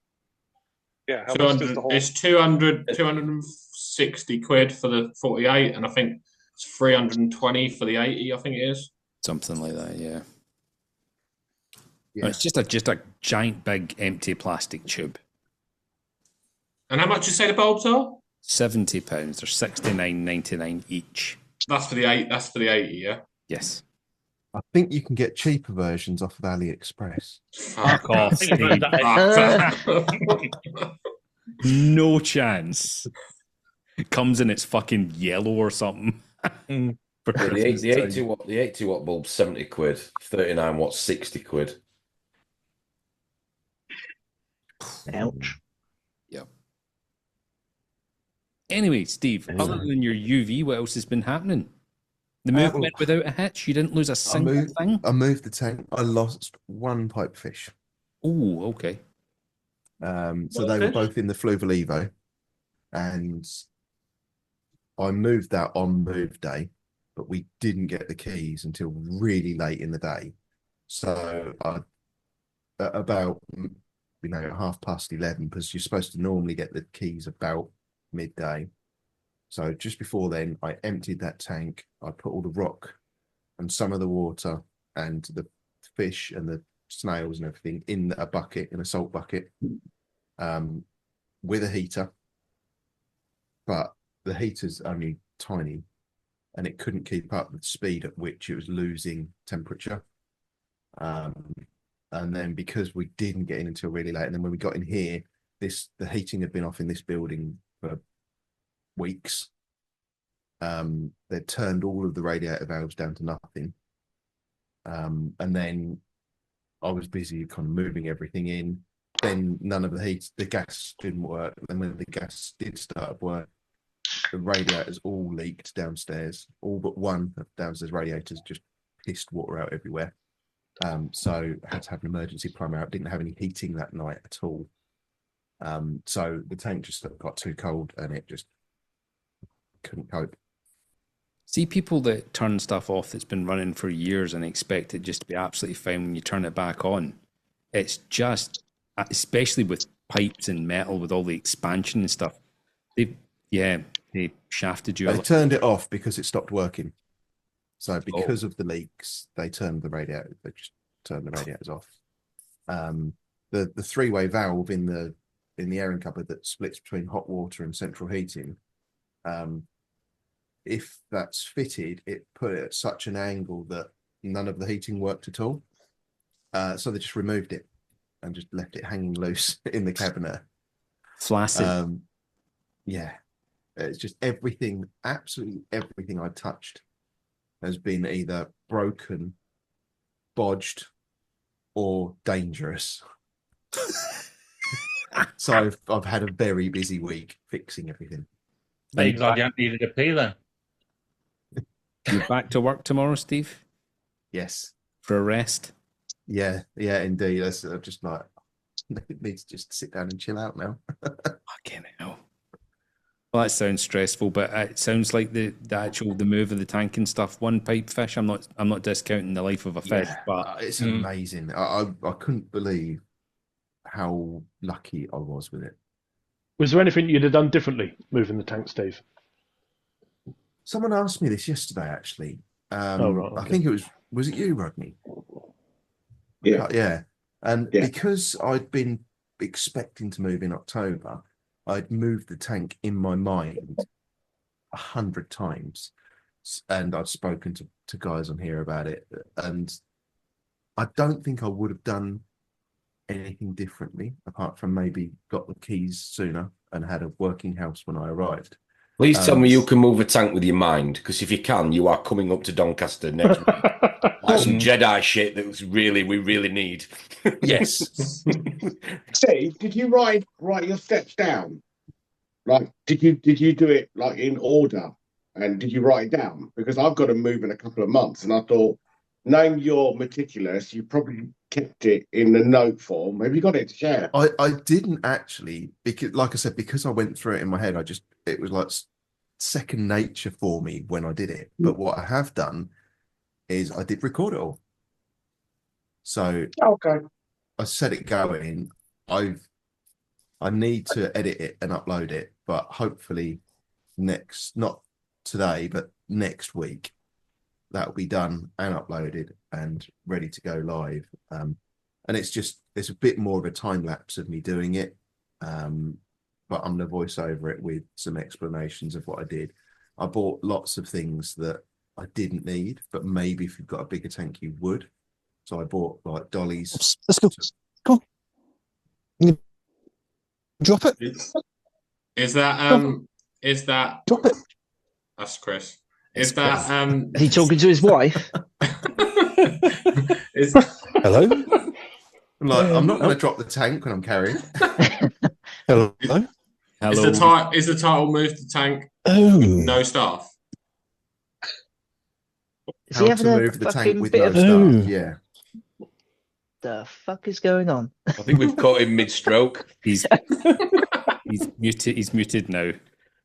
Yeah, how much does the 200, whole? it's 260 quid for the 48, and I think it's 320 for the 80, I think it is. Something like that, yeah. Yeah. It's just a giant big empty plastic tube. And how much you say the bulbs are? £70. They're $69.99 each. That's for the 8. That's for the 80, yeah. Yes. I think you can get cheaper versions off of AliExpress. Fuck off, I think it's Steve. that- No chance. It comes in its fucking yellow or something. For Yeah, the Christmas 80 time. watt, the 80 watt bulb, 70 quid. 39 watt, 60 quid. Ouch. Anyway, Steve, other than your UV, what else has been happening? The move well- went without a hitch. You didn't lose a single thing. I moved the tank. I lost one pipefish. Oh, okay. So they were both in the Fluval Evo, and I moved that on move day, but we didn't get the keys until really late in the day. So at about 11:30, because you're supposed to normally get the keys about midday. So just before then, I emptied that tank. I put all the rock and some of the water and the fish and the snails and everything in a bucket, in a salt bucket, with a heater. But the heater's only tiny, and it couldn't keep up with the speed at which it was losing temperature. And then because we didn't get in until really late, and then when we got in here, the heating had been off in this building for weeks. They turned all of the radiator valves down to nothing. And then I was busy kind of moving everything in. Then none of the gas didn't work. And when the gas did start work, the radiators all leaked downstairs. All but one of downstairs radiators just pissed water out everywhere. So I had to have an emergency plumber out. Didn't have any heating that night at all. So the tank just got too cold and it just couldn't cope. See people that turn stuff off that's been running for years and expect it just to be absolutely fine when you turn it back on. It's just, especially with pipes and metal, with all the expansion and stuff. They shafted you. They turned it off because it stopped working. So because of the leaks, they turned the radiator. They just turned the radiators off. The three-way valve in the airing cupboard that splits between hot water and central heating. If that's fitted, it put it at such an angle that none of the heating worked at all. So they just removed it and just left it hanging loose in the cabinet. Flaccid. Yeah, it's just everything, absolutely everything I touched has been either broken, bodged, or dangerous. So I've had a very busy week fixing everything. Are you glad you haven't needed a pee then? You back to work tomorrow, Steve? Yes. For a rest? Yeah, indeed. I'm just like, need to just sit down and chill out now. Fucking hell. Well, that sounds stressful, but it sounds like the move of the tank and stuff. One pipe fish. I'm not discounting the life of a fish, but it's amazing. I couldn't believe how lucky I was with it. Was there anything you'd have done differently moving the tank, Steve? Someone asked me this yesterday, actually. Right, okay. I think was it you, Rodney? Yeah. And because I'd been expecting to move in October, I'd moved the tank in my mind 100 times, and I'd spoken to guys on here about it, and I don't think I would have done anything differently apart from maybe got the keys sooner and had a working house when I arrived. Please tell me you can move a tank with your mind, because if you can, you are coming up to Doncaster next week. Like some Jedi shit that we really need. Yes. Steve, did you write your steps down? Like, did you do it like in order? And did you write it down? Because I've got to move in a couple of months, and I thought, knowing you're meticulous, you probably kept it in the note form. Have you got it to share? I didn't actually, because like I said, because I went through it in my head, it was like second nature for me when I did it. But what I have done is I did record it all. So okay, I set it going. I need to edit it and upload it, but hopefully not today, but next week, that'll be done and uploaded and ready to go live. And it's a bit more of a time lapse of me doing it. But I'm going to voice over it with some explanations of what I did. I bought lots of things that I didn't need, but maybe if you've got a bigger tank, you would. So I bought like dollies. Let's go. Come on. Drop it. Is that drop it? That's Chris. Is that Is he talking to his wife? Hello? Like, I'm not going to drop the tank when I'm carrying. Hello? Is the title Move the Tank? Oh. No staff. Is How he to having a move the tank fucking with bit no of staff, yeah. the fuck is going on? I think we've caught him mid-stroke. He's muted. He's muted now.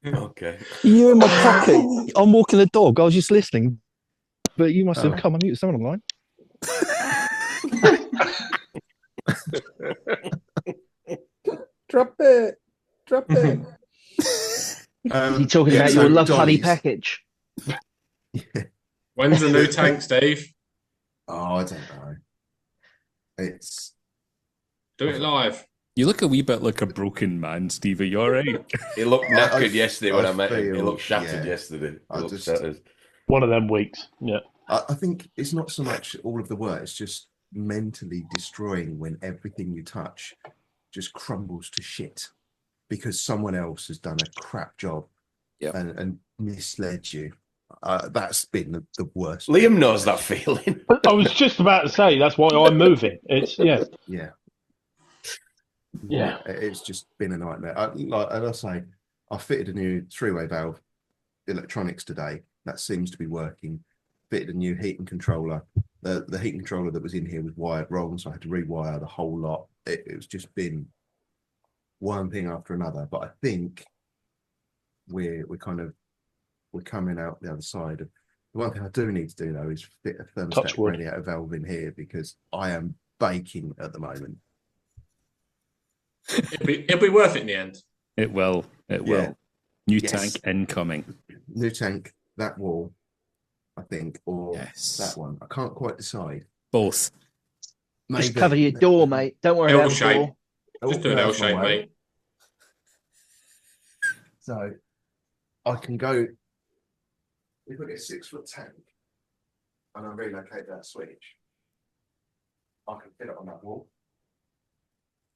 Okay. You're in my pocket. I'm walking the dog. I was just listening. But you must have come on mute someone online. Drop it. Is he talking about your love honey package? When's the new tank, Steve? Oh, I don't know. Do it live. You look a wee bit like a broken man, Steve. Are you all right? He looked knackered yesterday when I met him. He feel- looked shattered yeah. yesterday. He looked just- shattered. One of them weeks. Yeah. I think it's not so much all of the work, it's just mentally destroying when everything you touch just crumbles to shit because someone else has done a crap job and misled you. That's been the worst. Liam knows that feeling. I was just about to say that's why I'm moving. It's yeah. Yeah. It's just been a nightmare. As I say, I fitted a new three-way valve electronics today. That seems to be working. Fitted a new heating controller. The heating controller that was in here was wired wrong, so I had to rewire the whole lot. It's just been one thing after another. But I think we're coming out the other side. The one thing I do need to do though is fit a thermostatic radiator valve in here because I am baking at the moment. It'll be worth it in the end. It will. It will. New tank incoming. New tank, that wall, I think, or that one. I can't quite decide. Both. Maybe. Just cover your door, mate. Don't worry about the door. Just do an L shape, mate. So I can go, if I get 6 foot tank and I relocate that switch, I can fit it on that wall.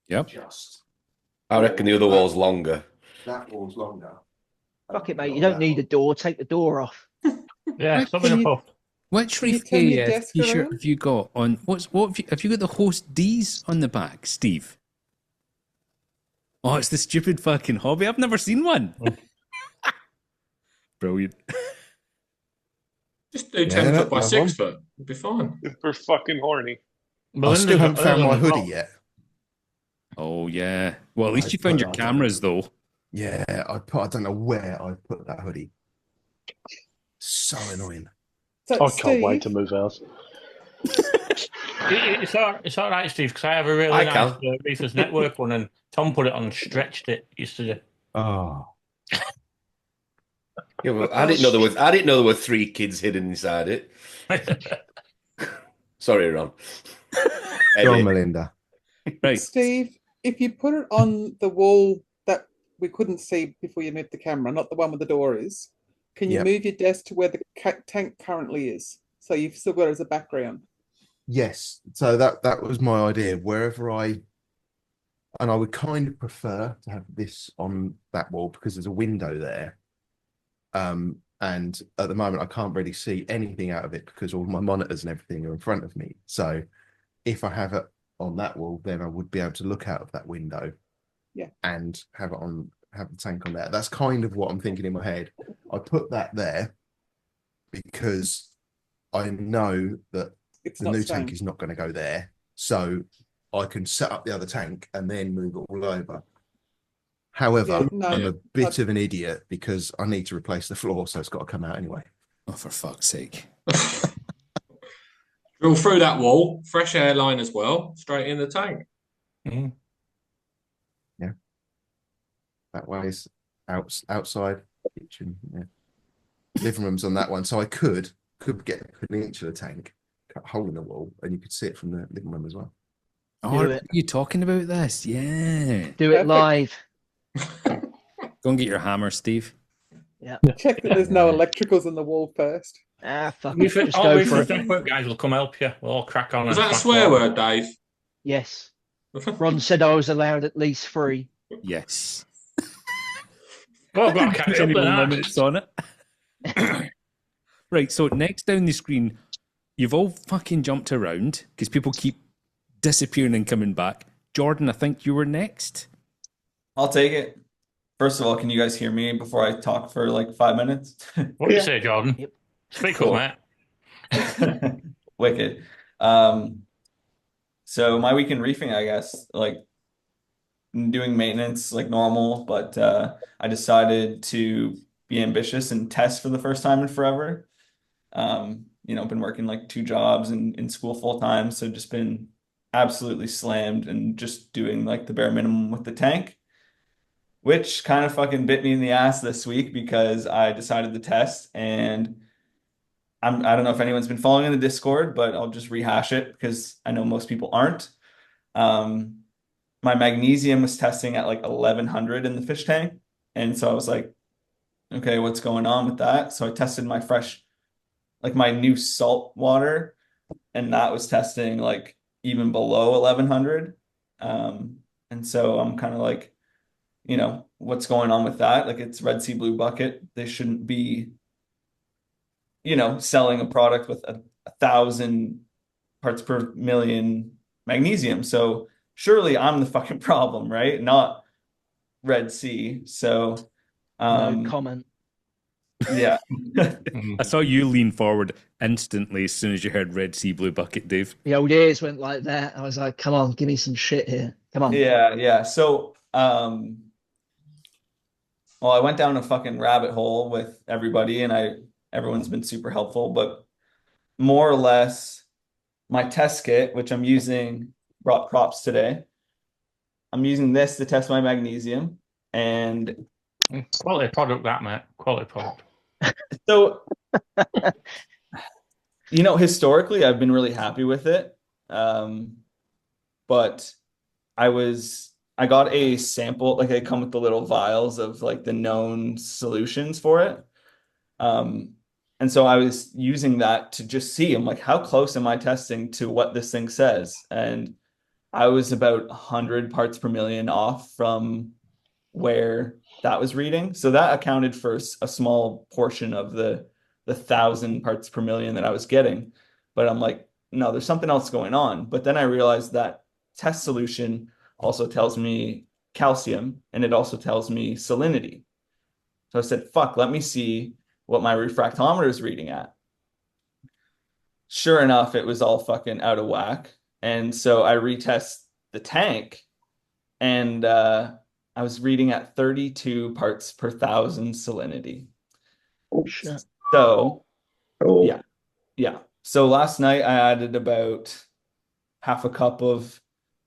Yep. I reckon the other wall's longer. That wall's longer. Fuck it, mate. You don't need a door. Take the door off. Yeah, something up. Which Can you turn your ReefyAf desk t-shirt around? have you got on? Have you got the host D's on the back, Steve? Oh, it's the stupid fucking hobby. I've never seen one. Brilliant. Just do 10 foot by 6 foot. It'll be fine. We're fucking horny. I still haven't found my hoodie yet. Oh yeah. Well, at least you found your cameras though. Yeah, I don't know where I put that hoodie. So annoying. So, I can't wait to move house. It's all right, Steve, because I have a really nice Reefers Network one, and Tom put it on and stretched it yesterday. Oh. Yeah, well, I didn't know there were 3 kids hidden inside it. Sorry, Ron. John Melinda. Right. Steve, if you put it on the wall that we couldn't see before you moved the camera, not the one where the door is, can you move your desk to where the tank currently is? So you've still got it as a background. Yes. So that was my idea. Wherever I would kind of prefer to have this on that wall because there's a window there. And at the moment I can't really see anything out of it because all my monitors and everything are in front of me. So if I have it on that wall, then I would be able to look out of that window. Yeah. And have the tank on there. That's kind of what I'm thinking in my head. I put that there because I know that the new tank is not going to go there. So I can set up the other tank and then move it all over. However, I'm a bit of an idiot because I need to replace the floor, so it's got to come out anyway. Oh, for fuck's sake. Drill through that wall, fresh air line as well, straight in the tank. Yeah. That way is outside kitchen. Yeah. Living room's on that one. So I could get a peninsular tank, cut a hole in the wall, and you could see it from the living room as well. Oh, are you talking about this? Yeah. Do it live. Go and get your hammer, Steve. Yeah. Check that there's no electricals in the wall first. Fuck it. Just go for it. Network guys will come help you. We'll all crack on. Was that a swear word, Dave? Yes. Ron said I was allowed at least 3. Yes. Well, I've got to catch up with that. Limits on it. Right, so next down the screen, you've all fucking jumped around because people keep disappearing and coming back. Jordan, I think you were next. I'll take it. First of all, can you guys hear me before I talk for like 5 minutes? What do you say, Jordan? Yep. Speak up, mate. Wicked. So my week in reefing, I guess, like doing maintenance like normal, but I decided to be ambitious and test for the first time in forever. Been working like 2 jobs and in school full time, so just been absolutely slammed and just doing like the bare minimum with the tank, which kind of fucking bit me in the ass this week because I decided to test and I don't know if anyone's been following in the Discord, but I'll just rehash it because I know most people aren't. My magnesium was testing at like 1100 in the fish tank. And so I was like, okay, what's going on with that? So I tested my new salt water, and that was testing like even below 1100. And so I'm kind of like, what's going on with that? Like, it's Red Sea Blue Bucket. They shouldn't be, selling a product with 1,000 parts per million magnesium. So surely I'm the fucking problem, right? Not Red Sea. So, No comment. yeah. I saw you lean forward instantly as soon as you heard Red Sea Blue Bucket, Dave. The old ears went like that. I was like, come on, give me some shit here. Come on. Yeah. So, well, I went down a fucking rabbit hole with everybody, and everyone's been super helpful, but more or less my test kit, which I'm using, brought props today. I'm using this to test my magnesium, and Quality product, that, mate. Quality product. so, historically, I've been really happy with it. But I got a sample, like they come with the little vials of like the known solutions for it. And so I was using that to just see, I'm like, how close am I testing to what this thing says? And I was about 100 parts per million off from where that was reading. So that accounted for a small portion of the 1,000 parts per million that I was getting. But I'm like, no, there's something else going on. But then I realized that test solution also tells me calcium, and it also tells me salinity. So I said, fuck, let me see what my refractometer is reading at. Sure enough, it was all fucking out of whack. And so I retest the tank, and I was reading at 32 parts per thousand salinity. Oh, Shit. So, oh. yeah. So last night I added about half a cup of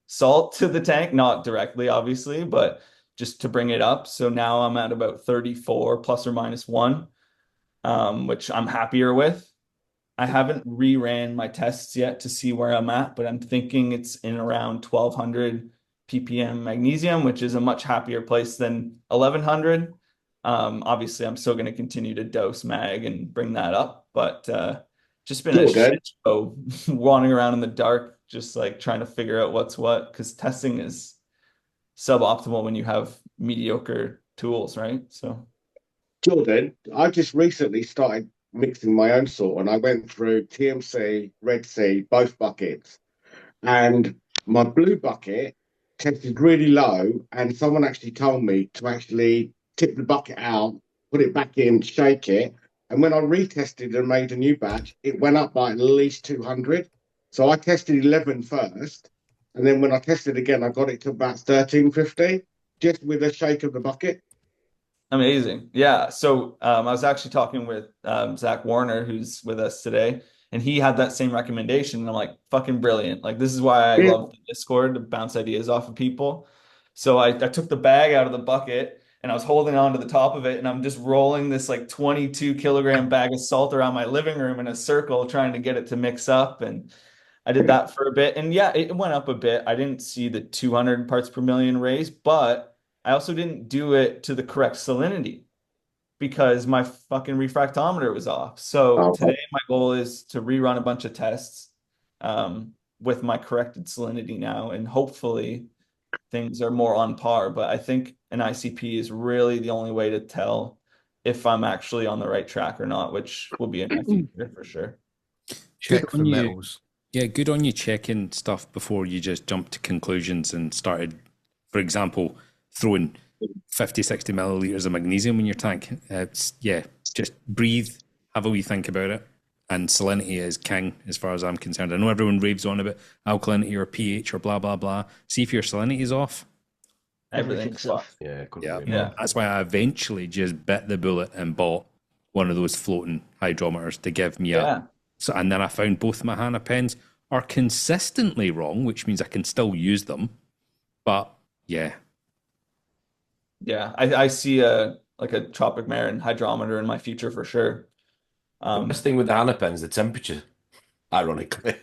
salt to the tank, not directly, obviously, but just to bring it up. So now I'm at about 34 plus or minus 1, which I'm happier with. I haven't reran my tests yet to see where I'm at, but I'm thinking it's in around 1,200 ppm magnesium, which is a much happier place than 1,100. Obviously, I'm still going to continue to dose mag and bring that up, but just been a shit show wandering around in the dark, just like trying to figure out what's what, because testing is suboptimal when you have mediocre tools, right? So, Jordan, I just recently started mixing my own salt, and I went through TMC, Red Sea, both buckets, and my blue bucket tested really low, and someone actually told me to actually tip the bucket out, put it back in, shake it, and when I retested and made a new batch, it went up by at least 200. So I tested 11 first, and then when I tested again, I got it to about 1350 just with a shake of the bucket. amazing. Yeah. So I was actually talking with Zach Warner, who's with us today, and he had that same recommendation. And I'm like, fucking brilliant. Like, this is why I love the Discord to bounce ideas off of people. So I took the bag out of the bucket, and I was holding on to the top of it, and I'm just rolling this like 22-kilogram bag of salt around my living room in a circle, trying to get it to mix up. And I did that for a bit. And yeah, it went up a bit. I didn't see the 200 parts per million raise, but I also didn't do it to the correct salinity because my fucking refractometer was off. So today my goal is to rerun a bunch of tests with my corrected salinity now, and hopefully things are more on par. But I think an ICP is really the only way to tell if I'm actually on the right track or not, which will be in my future for sure. Check for metals. Yeah, good on you checking stuff before you just jumped to conclusions and started, for example, throwing 50, 60 milliliters of magnesium in your tank. Just breathe, have a wee think about it. And salinity is king as far as I'm concerned. I know everyone raves on about alkalinity or pH or blah, blah, blah. See if your salinity is off. Everything's off. Yeah. That's why I eventually just bit the bullet and bought one of those floating hydrometers to give me a... So, and then I found both my HANA pens are consistently wrong, which means I can still use them. But yeah. Yeah, I see a Tropic Marin hydrometer in my future for sure. The best thing with the HANA pen is the temperature. Ironically,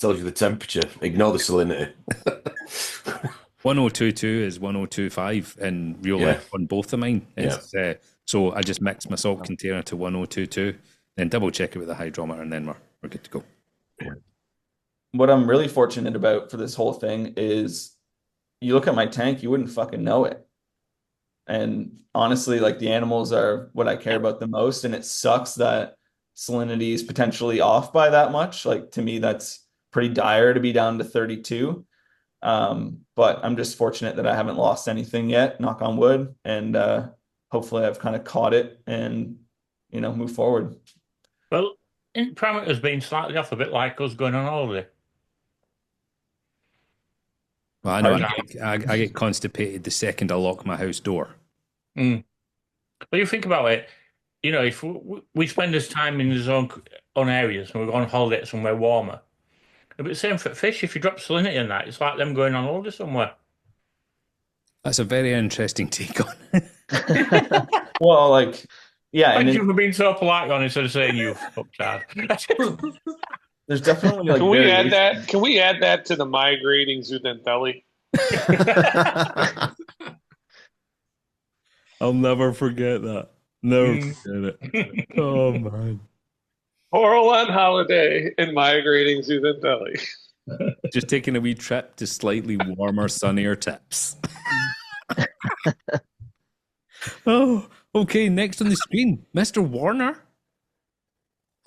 tells you the temperature. Ignore the salinity. 1022 is 1025 in real life on both of mine. So I just mixed my salt container to 1022, then double check it with the hydrometer, and then we're good to go. what I'm really fortunate about for this whole thing is you look at my tank, you wouldn't fucking know it. And honestly, like the animals are what I care about the most. And it sucks that salinity is potentially off by that much. Like to me, that's pretty dire to be down to 32. But I'm just fortunate that I haven't lost anything yet, knock on wood. And hopefully I've kind of caught it and, move forward. Well, in parameters being slightly off a bit like us going on holiday. Well, I know Pardon? I get constipated the second I lock my house door. But you think about it, if we spend this time in the zone on areas and we go on holiday somewhere warmer. But the same for fish, if you drop salinity in that, it's like them going on holiday somewhere. That's a very interesting take on it. Well, like, yeah. Thank you for being so polite on instead of saying you fucktard. There's definitely like Can we add variation. that? Can we add that to the migrating zooxanthellae? I'll never forget that. Never forget it. Oh man. Coral on holiday and migrating zooxanthellae. Just taking a wee trip to slightly warmer, sunnier tips. Oh, okay. Next on the screen, Mr. Warner.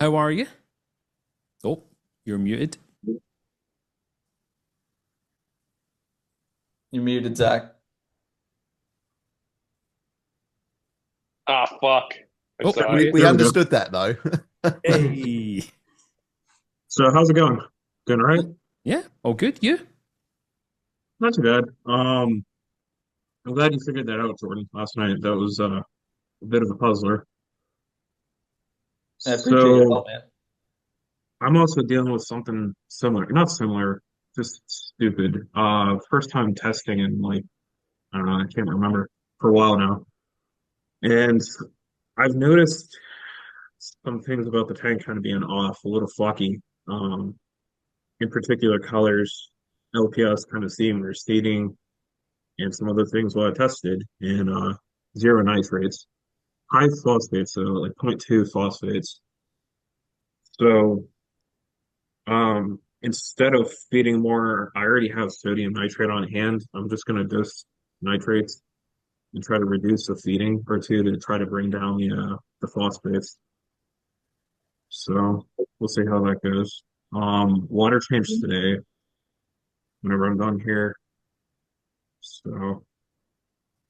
How are you? Oh, you're muted. You're muted, Zach. Ah, fuck. Oh, we understood that though. Hey. So how's it going? Going all right? Yeah, all good. You? Not too bad. I'm glad you figured that out, Jordan, last night. That was a bit of a puzzler. I appreciate your So help, man. I'm also dealing with something similar. Not similar, just stupid. First time testing in like, I don't know, I can't remember for a while now. And I've noticed some things about the tank kind of being off, a little flocky. In particular colors, LPS kind of seeing receding, and some other things while I tested, and zero nitrates, high phosphates, so like 0.2 phosphates. So instead of feeding more, I already have sodium nitrate on hand. I'm just going to dose nitrates and try to reduce the feeding or two to try to bring down the phosphates. So we'll see how that goes. Water change today whenever I'm done here. So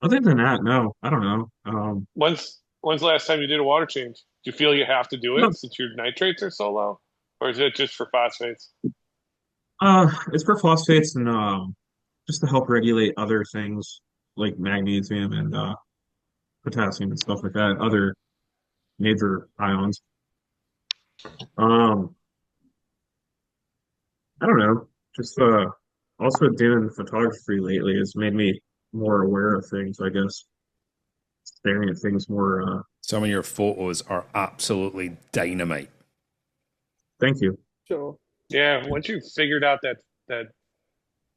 other than that, no, I don't know. When's the last time you did a water change? Do you feel you have to do No, it since your nitrates are so low? Or is it just for phosphates? it's for phosphates and just to help regulate other things like magnesium and potassium and stuff like that, other major ions. Um, I don't know. Just also doing photography lately has made me more aware of things, I guess. Staring at things more. Some of your photos are absolutely dynamite. Thank you. Sure. Yeah, once you figured out that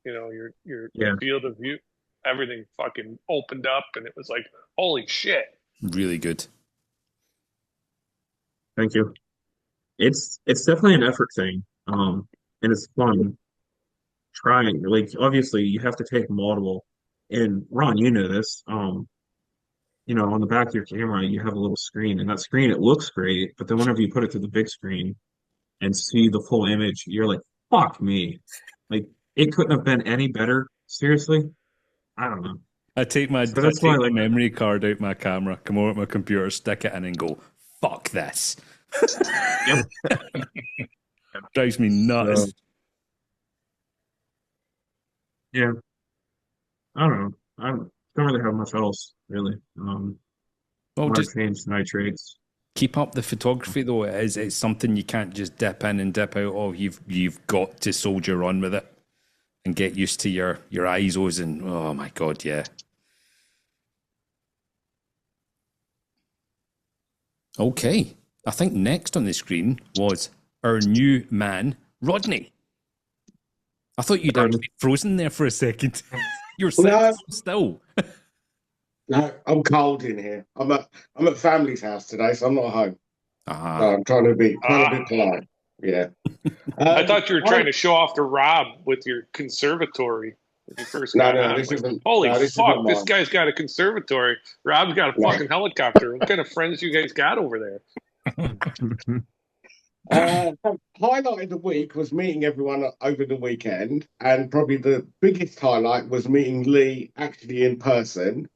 your Yeah. field of view, everything fucking opened up, and it was like, holy shit. Really good. Thank you. It's definitely an effort thing. And it's fun trying. Like obviously you have to take multiple. And Ron, you know this. On the back of your camera you have a little screen, and that screen it looks great, but then whenever you put it to the big screen and see the full image, you're like, fuck me. Like it couldn't have been any better. Seriously. I don't know. I take So that's why the like memory card out my camera, come over to my computer, stick it in, and go, "Fuck this." Yep. Drives me nuts. So, yeah. I don't know. I don't really have much else really. Well, Water just change, nitrates. keep up the photography, though. It's something you can't just dip in and dip out of. You've got to soldier on with it and get used to your ISOs and oh my god, yeah. Okay, I think next on the screen was our new man, Rodney. I thought you'd actually frozen there for a second. You're No. still. No, I'm cold in here. I'm at family's house today, so I'm not home. So I'm trying to be polite. Yeah. I thought you were trying to show off to Rob with your conservatory when you first got on. this Like, isn't. holy No, this fuck, isn't this mine. guy's got a conservatory. Rob's got a No. fucking helicopter. What kind of friends you guys got over there? Highlight of the week was meeting everyone over the weekend, and probably the biggest highlight was meeting Lee actually in person.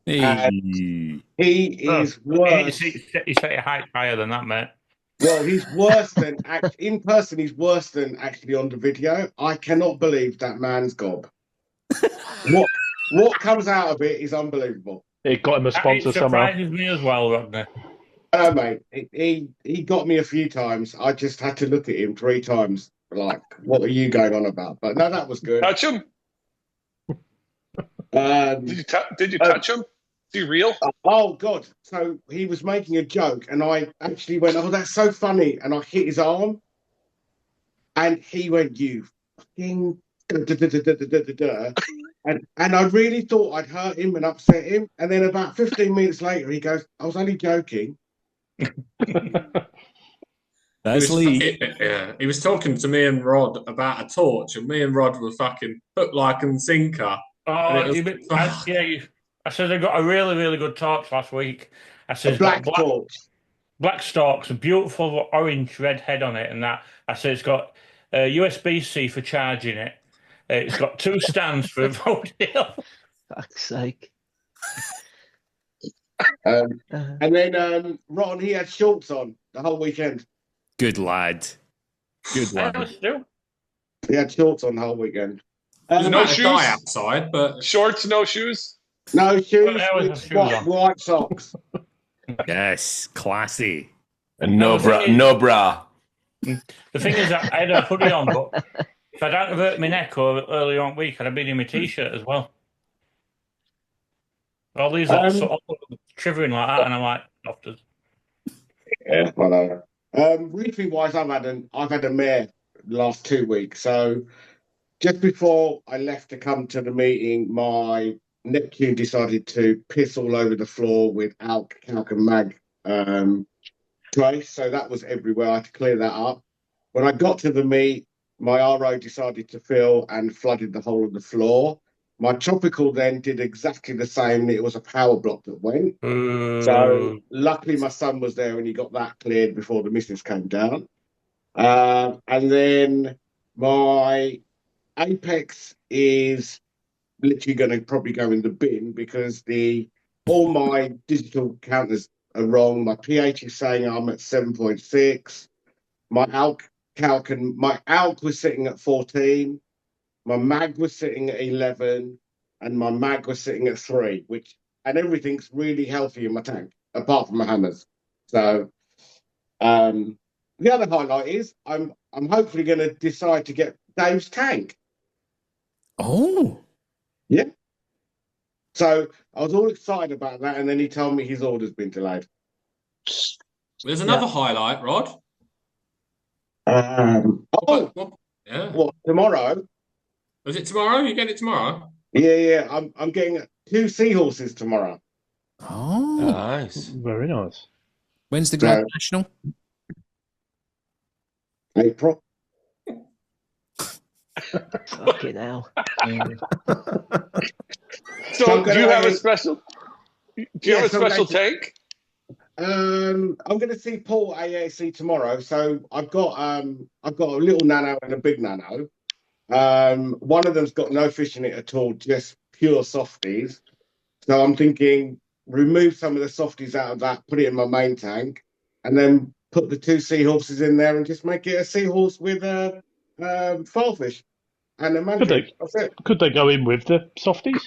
Hey. He is worse. He set your height higher than that, mate. Well, he's worse than in person. He's worse than actually on the video. I cannot believe that man's gob. What comes out of it is unbelievable. It got him a sponsor It somehow. surprises me as well, Rodney. No, mate. He got me a few times. I just had to look at him 3 times. Like, what are you going on about? But no, that was good. Touch him? Did you touch him? Is he real? Oh God! So he was making a joke, and I actually went, "Oh, that's so funny!" And I hit his arm, and he went, "You fucking," and I really thought I'd hurt him and upset him. And then about 15 minutes later, he goes, "I was only joking." That's Lee. He was talking to me and Rod about a torch, and me and Rod were fucking hook, like, and sinker. I said I got a really, really good torch last week. I said black torch. Black stalks, a beautiful orange red head on it, and that. I said it's got USB-C for charging it. It's got 2 stands for voting. Fuck's sake. And then Ron, he had shorts on the whole weekend. Good lad. Good lad. He had shorts on the whole weekend. There's no shoes outside, but shorts, no shoes. No shoes, white socks. Yes, classy. And no bra. The thing is, I had a hoodie on, but if I'd have hurt my neck or earlier on week, I'd have been in my t-shirt as well. All these are sort of shivering like that, and I'm like, nofters. Yeah, I know. Reefing wise, I've had a mare the last 2 weeks. So just before I left to come to the meeting, my Neptune decided to piss all over the floor with alk, calc, and mag trace. So that was everywhere. I had to clear that up. When I got to the meet, my RO decided to fill and flooded the whole of the floor. My tropical then did exactly the same. It was a power block that went. So luckily my son was there and he got that cleared before the missus came down. And then my Apex is literally going to probably go in the bin because all my digital counters are wrong. My pH is saying I'm at 7.6. My my alk was sitting at 14. My mag was sitting at 11, and my mag was sitting at 3, and everything's really healthy in my tank, apart from my hammers. So the other highlight is I'm hopefully going to decide to get Dave's tank. Oh. Yeah. So I was all excited about that, and then he told me his order's been delayed. There's another highlight, Rod. What, tomorrow? Was it tomorrow? You get it tomorrow? Yeah. I'm getting 2 seahorses tomorrow. Oh, nice. Very nice. When's the Grand National? April. Fucking hell. So do you have a special? Do you have a special tank? I'm going to see Paul at AAC tomorrow. So I've got a little nano and a big nano. One of them's got no fish in it at all, just pure softies. So I'm thinking remove some of the softies out of that, put it in my main tank, and then put the 2 seahorses in there and just make it a seahorse with filefish and a mandrake. That's it. Could they go in with the softies?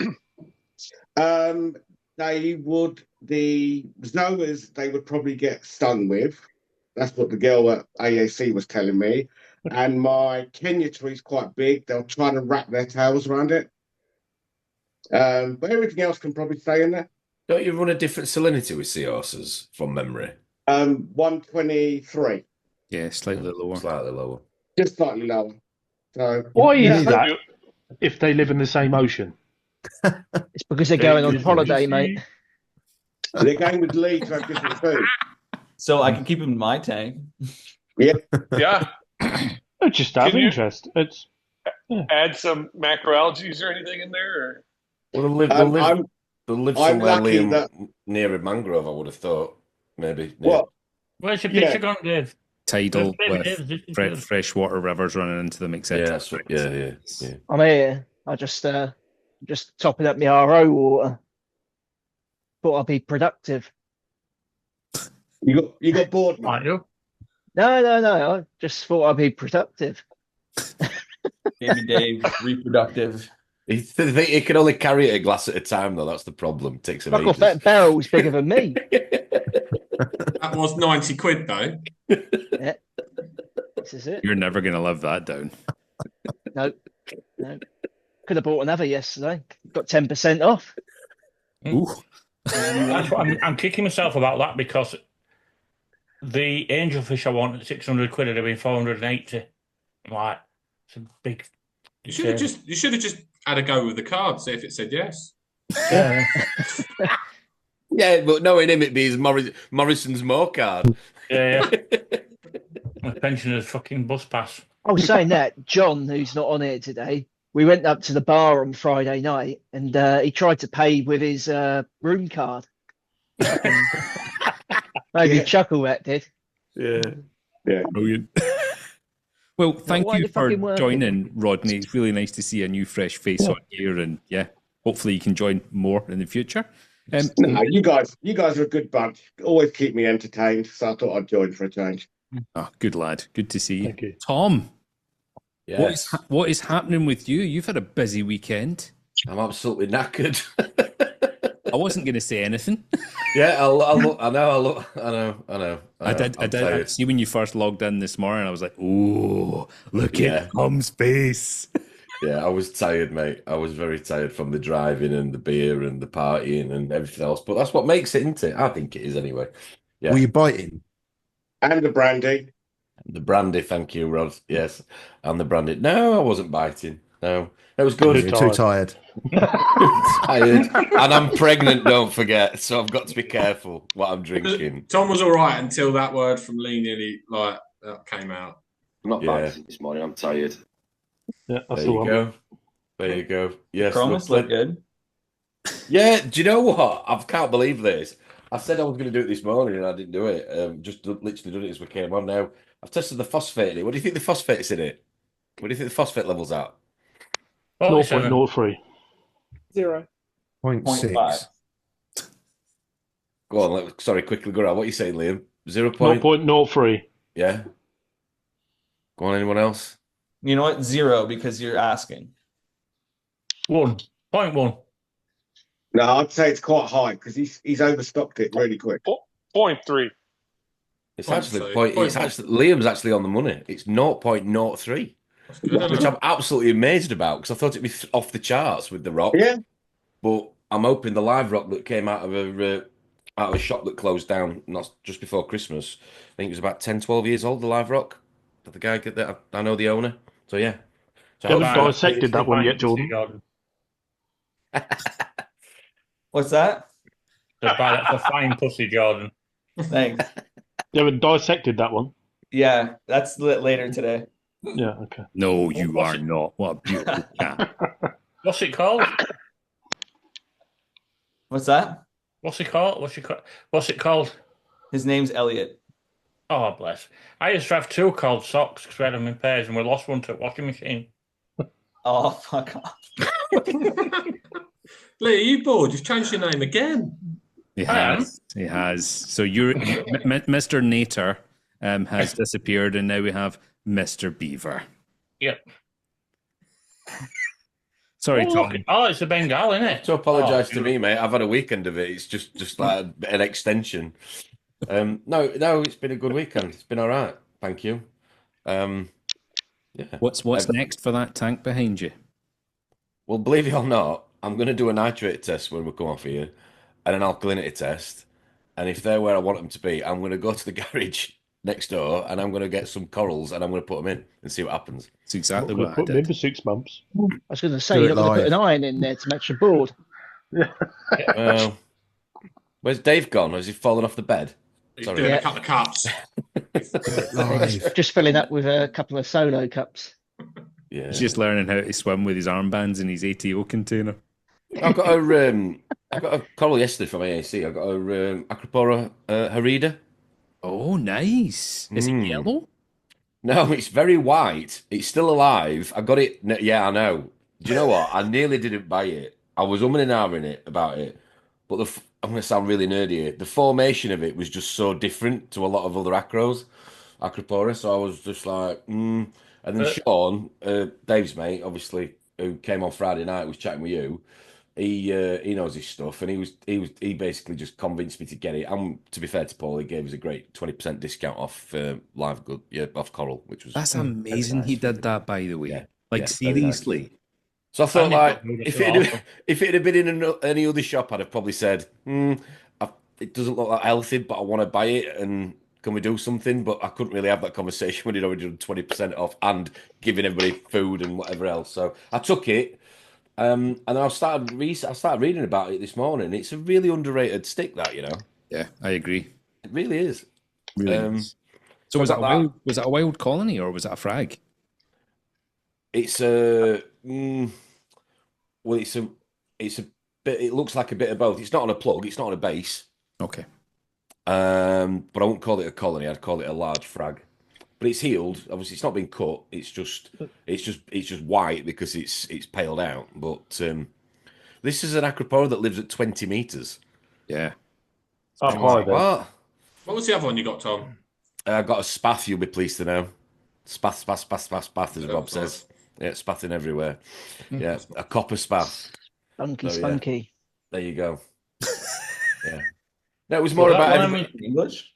The Zoas they would probably get stung with. That's what the girl at AAC was telling me. And my Kenya tree's quite big. They'll try to wrap their tails around it. But everything else can probably stay in there. Don't you run a different salinity with seahorses from memory? 123. Yeah, slightly lower. Slightly lower. Just slightly lower. So why is that if they live in the same ocean? It's because they're going on holiday, mate. They're going with Lee to have different food. So I can keep them in my tank. Yeah. Yeah. Just out of Can you- interest. It's Add some macroalgae or anything in there? Or? Well, they'll live I'm somewhere, lucky Liam, that- near a mangrove, I would have thought. Maybe. Well, Where's your Yeah. picture gone, Dave? Tidal David, with this is good. freshwater rivers running into them, etc. Yeah, that's what, yeah. I'm here. I just topping up my RO water. Thought I'd be productive. you got bored, Aren't mate. you? No. I just thought I'd be productive. Baby Dave, reproductive. He can only carry a glass at a time, though. That's the problem. It takes him Fuck off, ages. that barrel's bigger than me. That was £90 though. Yeah. This is it. You're never going to live that down. No. Could have bought another yesterday. Got 10% off. Ooh. That's what I'm kicking myself about that because the angelfish I want at 600 quid would have been 480. I'm like, it's a big. You should have just had a go with the card, see if it said yes. Yeah, but knowing him, it'd be his Morrison's Mo card. Yeah. My pensioner's fucking bus pass. I was saying that John, who's not on here today, we went up to the bar on Friday night and he tried to pay with his room card. Maybe chuckle that did. Yeah. Brilliant. Well, thank why you the for fucking work? joining, Rodney. It's really nice to see a new fresh face on here, and yeah, hopefully you can join more in the future. No, you guys are a good bunch. Always keep me entertained, so I thought I'd join for a change. Oh, good lad. Good to see you. Thank you. Tom, Yes. what is happening with you? You've had a busy weekend. I'm absolutely knackered. I wasn't going to say anything. Yeah, I know. I did. Tired. See, when you first logged in this morning, I was like, "Oh, look Yeah. at Tom's face." Yeah, I was tired, mate. I was very tired from the driving and the beer and the partying and everything else. But that's what makes it, isn't it? I think it is anyway. Yeah. Were you biting? And the brandy. The brandy, thank you, Rod. Yes. And the brandy. No, I wasn't biting. No. It was good. You're too tired. Tired. And I'm pregnant, don't forget. So I've got to be careful what I'm drinking. Tom was all right until that word from Lee nearly came out. I'm not biting this morning. I'm tired. Yeah, that's There the you one. go. There you go. Yes. Chromas look good. Yeah, do you know what? I can't believe this. I said I was going to do it this morning and I didn't do it. Just literally did it as we came on now. I've tested the phosphate in it. What do you think the phosphate's in it? What do you think the phosphate level's at? 0.03. 0. 0.6. Go on, sorry, quickly go around. What are you saying, Liam? 0.03. Yeah. Go on, anyone else? You know what? 0 because you're asking. 1.1. No, I'd say it's quite high because he's overstocked it really quick. 0.3. It's actually Liam's actually on the money. It's 0.03. Which I'm absolutely amazed about because I thought it'd be off the charts with the rock. Yeah. But I'm hoping the live rock that came out of a shop that closed down not just before Christmas. I think it was about 10, 12 years old, the live rock. Did the guy get that? I know the owner. So yeah. So You haven't dissected that one yet, Jordan. What's that? That's a fine pussy, Jordan. Thanks. You haven't dissected that one? Yeah, that's later today. Yeah, okay. No, you are not. What a beautiful cat. What's it called? What's that? What's it called? What's it called? His name's Elliot. Oh, bless. I used to have 2 called socks because we had them in pairs and we lost one to a washing machine. Oh, fuck off. Lee, are you bored? You've changed your name again. He has. He has. So you're Mr. Nater has disappeared, and now we have Mr. Beaver. Yep. Sorry, Tom. It's a Bengal, isn't it? To apologise to me, mate. I've had a weekend of it. It's just like an extension. No, it's been a good weekend. It's been all right. Thank you. Yeah. What's next for that tank behind you? Well, believe it or not, I'm going to do a nitrate test when we come off here, and an alkalinity test. And if they're where I want them to be, I'm going to go to the garage next door, and I'm going to get some corals, and I'm going to put them in and see what happens. It's exactly We'll what I put them in did. for 6 months. I was going to say, you're not going to put an iron in there to match your board. Where's Dave gone? Has he fallen off the bed? He's Sorry. doing Yeah. a couple of cups. Live. Just filling up with a couple of solo cups. Yeah. He's just learning how to swim with his armbands in his ATO container. I got a coral yesterday from AAC. I got a Acropora Harida. Oh, nice. Is it yellow? No, it's very white. It's still alive. I got it. Yeah, I know. Do you know what? I nearly didn't buy it. I was umming and ahhing it about it, but I'm going to sound really nerdy here. The formation of it was just so different to a lot of other Acropora. So I was just like, And then Sean, Dave's mate, obviously, who came on Friday night, was chatting with you. He knows his stuff, and he basically just convinced me to get it. And to be fair to Paul, he gave us a great 20% discount off live good, off Coral, which was That's amazing. nice. He did that, by the way. Yeah, Like, yeah, very nice. seriously. So I thought, And you've like, got to do if it it for if it had been in any other shop, I'd have probably said, it doesn't look that healthy, but I want to buy it, and can we do something? But I couldn't really have that conversation when he'd already done 20% off and giving everybody food and whatever else. So I took it. And then I started reading about it this morning. It's a really underrated stick, that, you know. Yeah, I agree. It really is. Really is. So I was got that. was it a wild colony or was it a frag? It's a well, it's a bit. It looks like a bit of both. It's not on a plug. It's not on a base. Okay. But I won't call it a colony. I'd call it a large frag. But it's healed. Obviously, it's not been cut. It's just white because it's paled out. But this is an Acropora that lives at 20 meters. Yeah. Up high then. What was the other one you got, Tom? I got a spath. You'll be pleased to know. Spath, as Rob says. Yeah, spathing everywhere. Yeah, a copper spath. Spunky. Yeah. There you go. Yeah. No, it was more about English.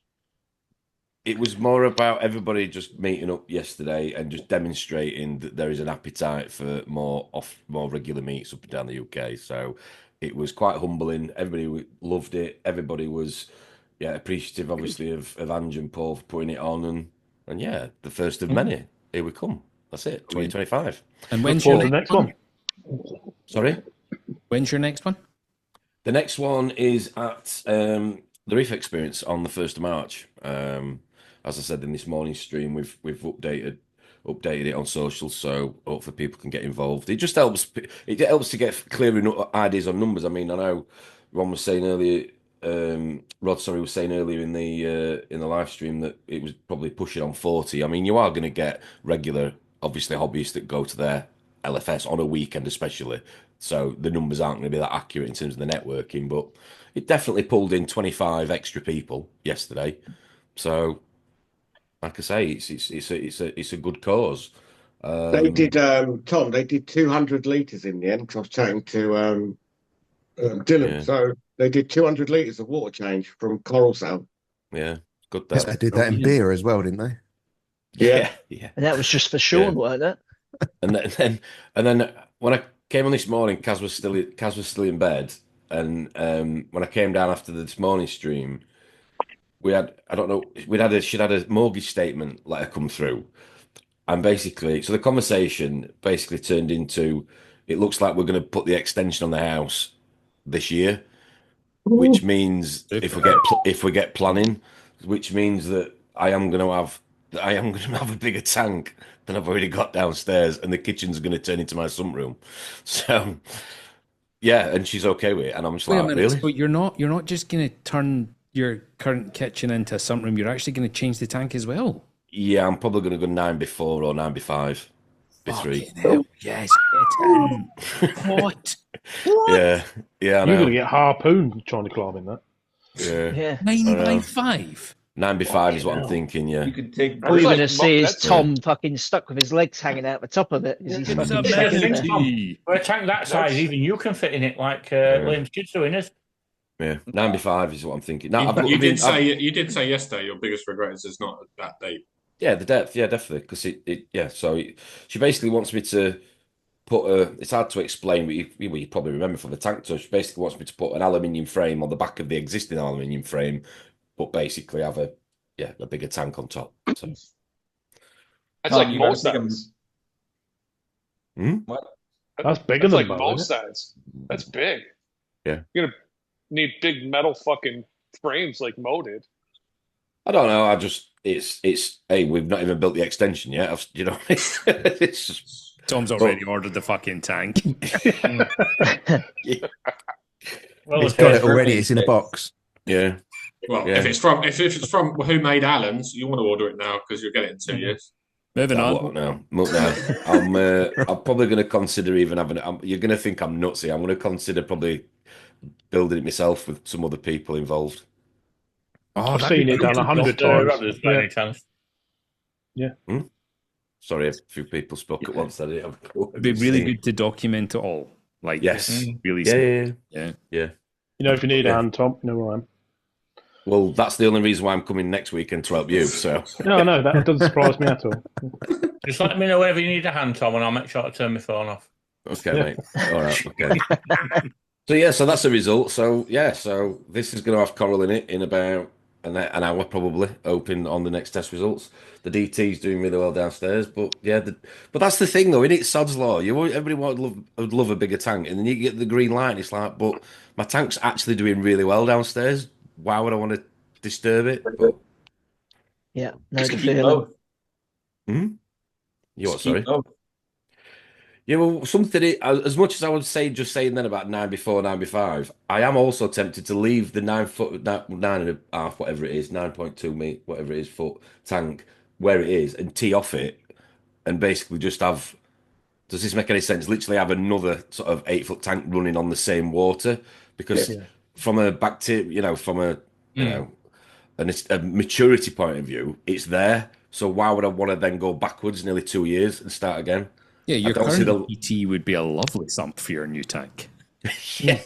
It was more about everybody just meeting up yesterday and just demonstrating that there is an appetite for more regular meets up and down the UK. So it was quite humbling. Everybody loved it. Everybody was appreciative, obviously, of Ange and Paul for putting it on, and yeah, the first of many. Here we come. That's it. 2025. And when's your next one? Sorry. When's your next one? The next one is at the Reef Experience on the 1st of March. As I said in this morning's stream, we've updated it on socials, so hopefully people can get involved. It just helps. It helps to get clearer ideas on numbers. I mean, I know Ron was saying earlier. Rod, sorry, was saying earlier in the live stream that it was probably pushing on 40. I mean, you are going to get regular, obviously, hobbyists that go to their LFS on a weekend, especially. So the numbers aren't going to be that accurate in terms of the networking, but it definitely pulled in 25 extra people yesterday. So, like I say, it's a good cause. They did, Tom. They did 200 liters in the end. Because I was chatting to Dylan. Yeah. So they did 200 liters of water change from Coral Sound. Yeah, good. Yes, they did that in beer as well, didn't they? Yeah. And that was just for Sean, weren't it? And then when I came on this morning, Kaz was still in bed, and when I came down after this morning stream, she'd had a mortgage statement letter come through, and basically, so the conversation basically turned into, it looks like we're going to put the extension on the house this year, which means if we get planning, which means that I am going to have a bigger tank than I've already got downstairs, and the kitchen's going to turn into my sunroom. So, yeah, and she's okay with it, and I'm just like, really? But you're not just going to turn your current kitchen into a sunroom. You're actually going to change the tank as well. Yeah, I'm probably going to go 9x4 or 9x5. B3. Hell, yes, get in. What? Yeah, I know. You're going to get harpooned trying to climb in that. Yeah. 9x5. 9x5 is what I'm thinking. Yeah. You could take. All you're going to see is Tom fucking stuck with his legs hanging out the top of it. As he's It's fucking checking it. amazing. For a tank that size, even you can fit in it like Liam's kids doing it. Yeah, 9x5 is what I'm thinking. Now, You did say yesterday your biggest regret is it's not that deep. Yeah, the depth. Yeah, definitely. Because she basically wants me to put it's hard to explain, but you probably remember from the tank tour. She basically wants me to put an aluminium frame on the back of the existing aluminium frame, but basically have a bigger tank on top. So That's like most sides. What? That's bigger than most most sides. That's big. Yeah. You're gonna need big metal fucking frames like Mo did. I don't know. I just it's hey, we've not even built the extension yet. You know, it's just, Tom's already ordered the fucking tank. Well, He's it's got it a- already. It's in a box. yeah. Well, Yeah. if it's from Who Made Allen's, you want to order it now because you'll get it in 2 years. Moving That on. what now? No, I'm probably going to consider even having it. You're going to think I'm nutsy. I'm going to consider probably building it myself with some other people involved. Oh, I've that'd be seen it good done to 100 document. times. Roger's by any chance. Sorry, a few people spoke at once. I didn't have a clue. It'd be really good to document it all. Like, Yes. really Yeah, small. yeah. You know, if you need Yeah. a hand, Tom, you know where I am. Well, that's the only reason why I'm coming next weekend to help you. So No, that doesn't surprise me at all. Just let me know whenever you need a hand, Tom, and I'll make sure to turn my phone off. okay, Yeah. mate. All right. Okay. So that's the result. So this is going to have coral in it in about an hour probably. Open on the next test results. The DT's doing really well downstairs, but yeah, but that's the thing though, isn't it? Sod's law. Everybody would love a bigger tank, and then you get the green light. It's like, but my tank's actually doing really well downstairs. Why would I want to disturb it? But Yeah, no Just the keep feeling. both. you what? Just keep Sorry. both. Yeah, well, as much as I would say, just saying then about 9 before 9 5, I am also tempted to leave the 9 foot, 9.5, whatever it is, 9.2 meter, whatever it is, foot tank where it is, and tee off it, and basically just have. Does this make any sense? Literally have another sort of 8 foot tank running on the same water, because Yeah. from a a maturity point of view, it's there. So why would I want to then go backwards nearly 2 years and start again? Yeah, your don't see current the- PT would be a lovely sump for your new tank. Yeah.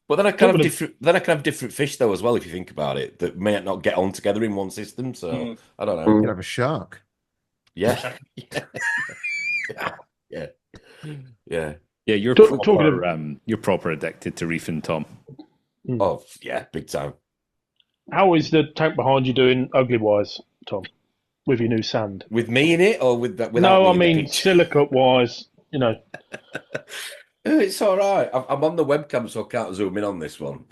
But then I can have different. Then I can have different fish though as well, if you think about it, that may not get on together in one system. So I don't know. You could have a shark. Yeah. Yeah. Yeah. Yeah, you're you're proper addicted to reefing, Tom. Oh yeah, big time. How is the tank behind you doing ugly wise, Tom, with your new sand? With me in it, or with that? No, I mean silicate wise. You know, it's all right. I'm on the webcam, so I can't zoom in on this one.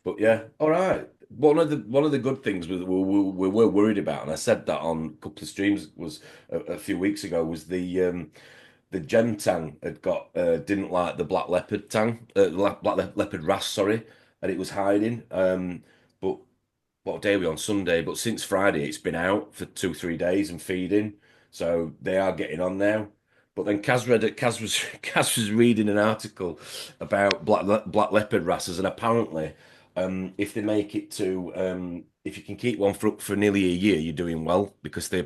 But yeah, all right. One of the good things we were worried about, and I said that on a couple of streams was a few weeks ago, was the gem tang had got didn't like the black leopard tang, black leopard wrasse, sorry, and it was hiding. But what day are we on? Sunday. But since Friday, it's been out for 2-3 days and feeding, so they are getting on now. But then Kaz was reading an article about black leopard wrasses, and apparently, if they make it to if you can keep one for nearly a year, you're doing well, because they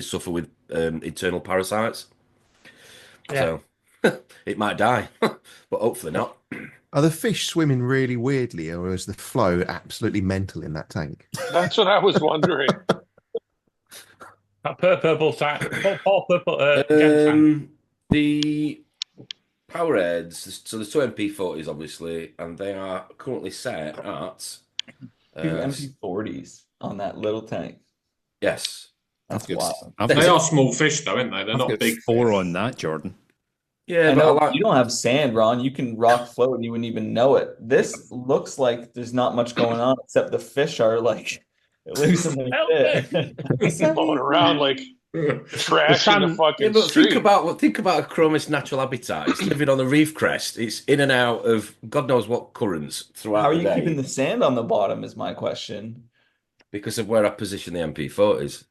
suffer with internal parasites. Yeah. So it might die, but hopefully not. Are the fish swimming really weirdly, or is the flow absolutely mental in that tank? That's what I was wondering. That purple tank, purple gem tank. The power heads, so there's two MP40s obviously, and they are currently set at Two MP40s on that little tank. Yes. That's wild. They are small fish, though, aren't they? They're not big. 4 on that, Jordan. Yeah, I but know you don't have sand, Ron. You can rock float and you wouldn't even know it. This looks like there's not much going on, except the fish are like losing their shit. Blowing around like trash in the fucking Yeah, but street. think about a chromis natural habitat. It's living on the reef crest. It's in and out of God knows what currents throughout How are the you day. keeping the sand on the bottom is my question. Because of where I position the MP40s.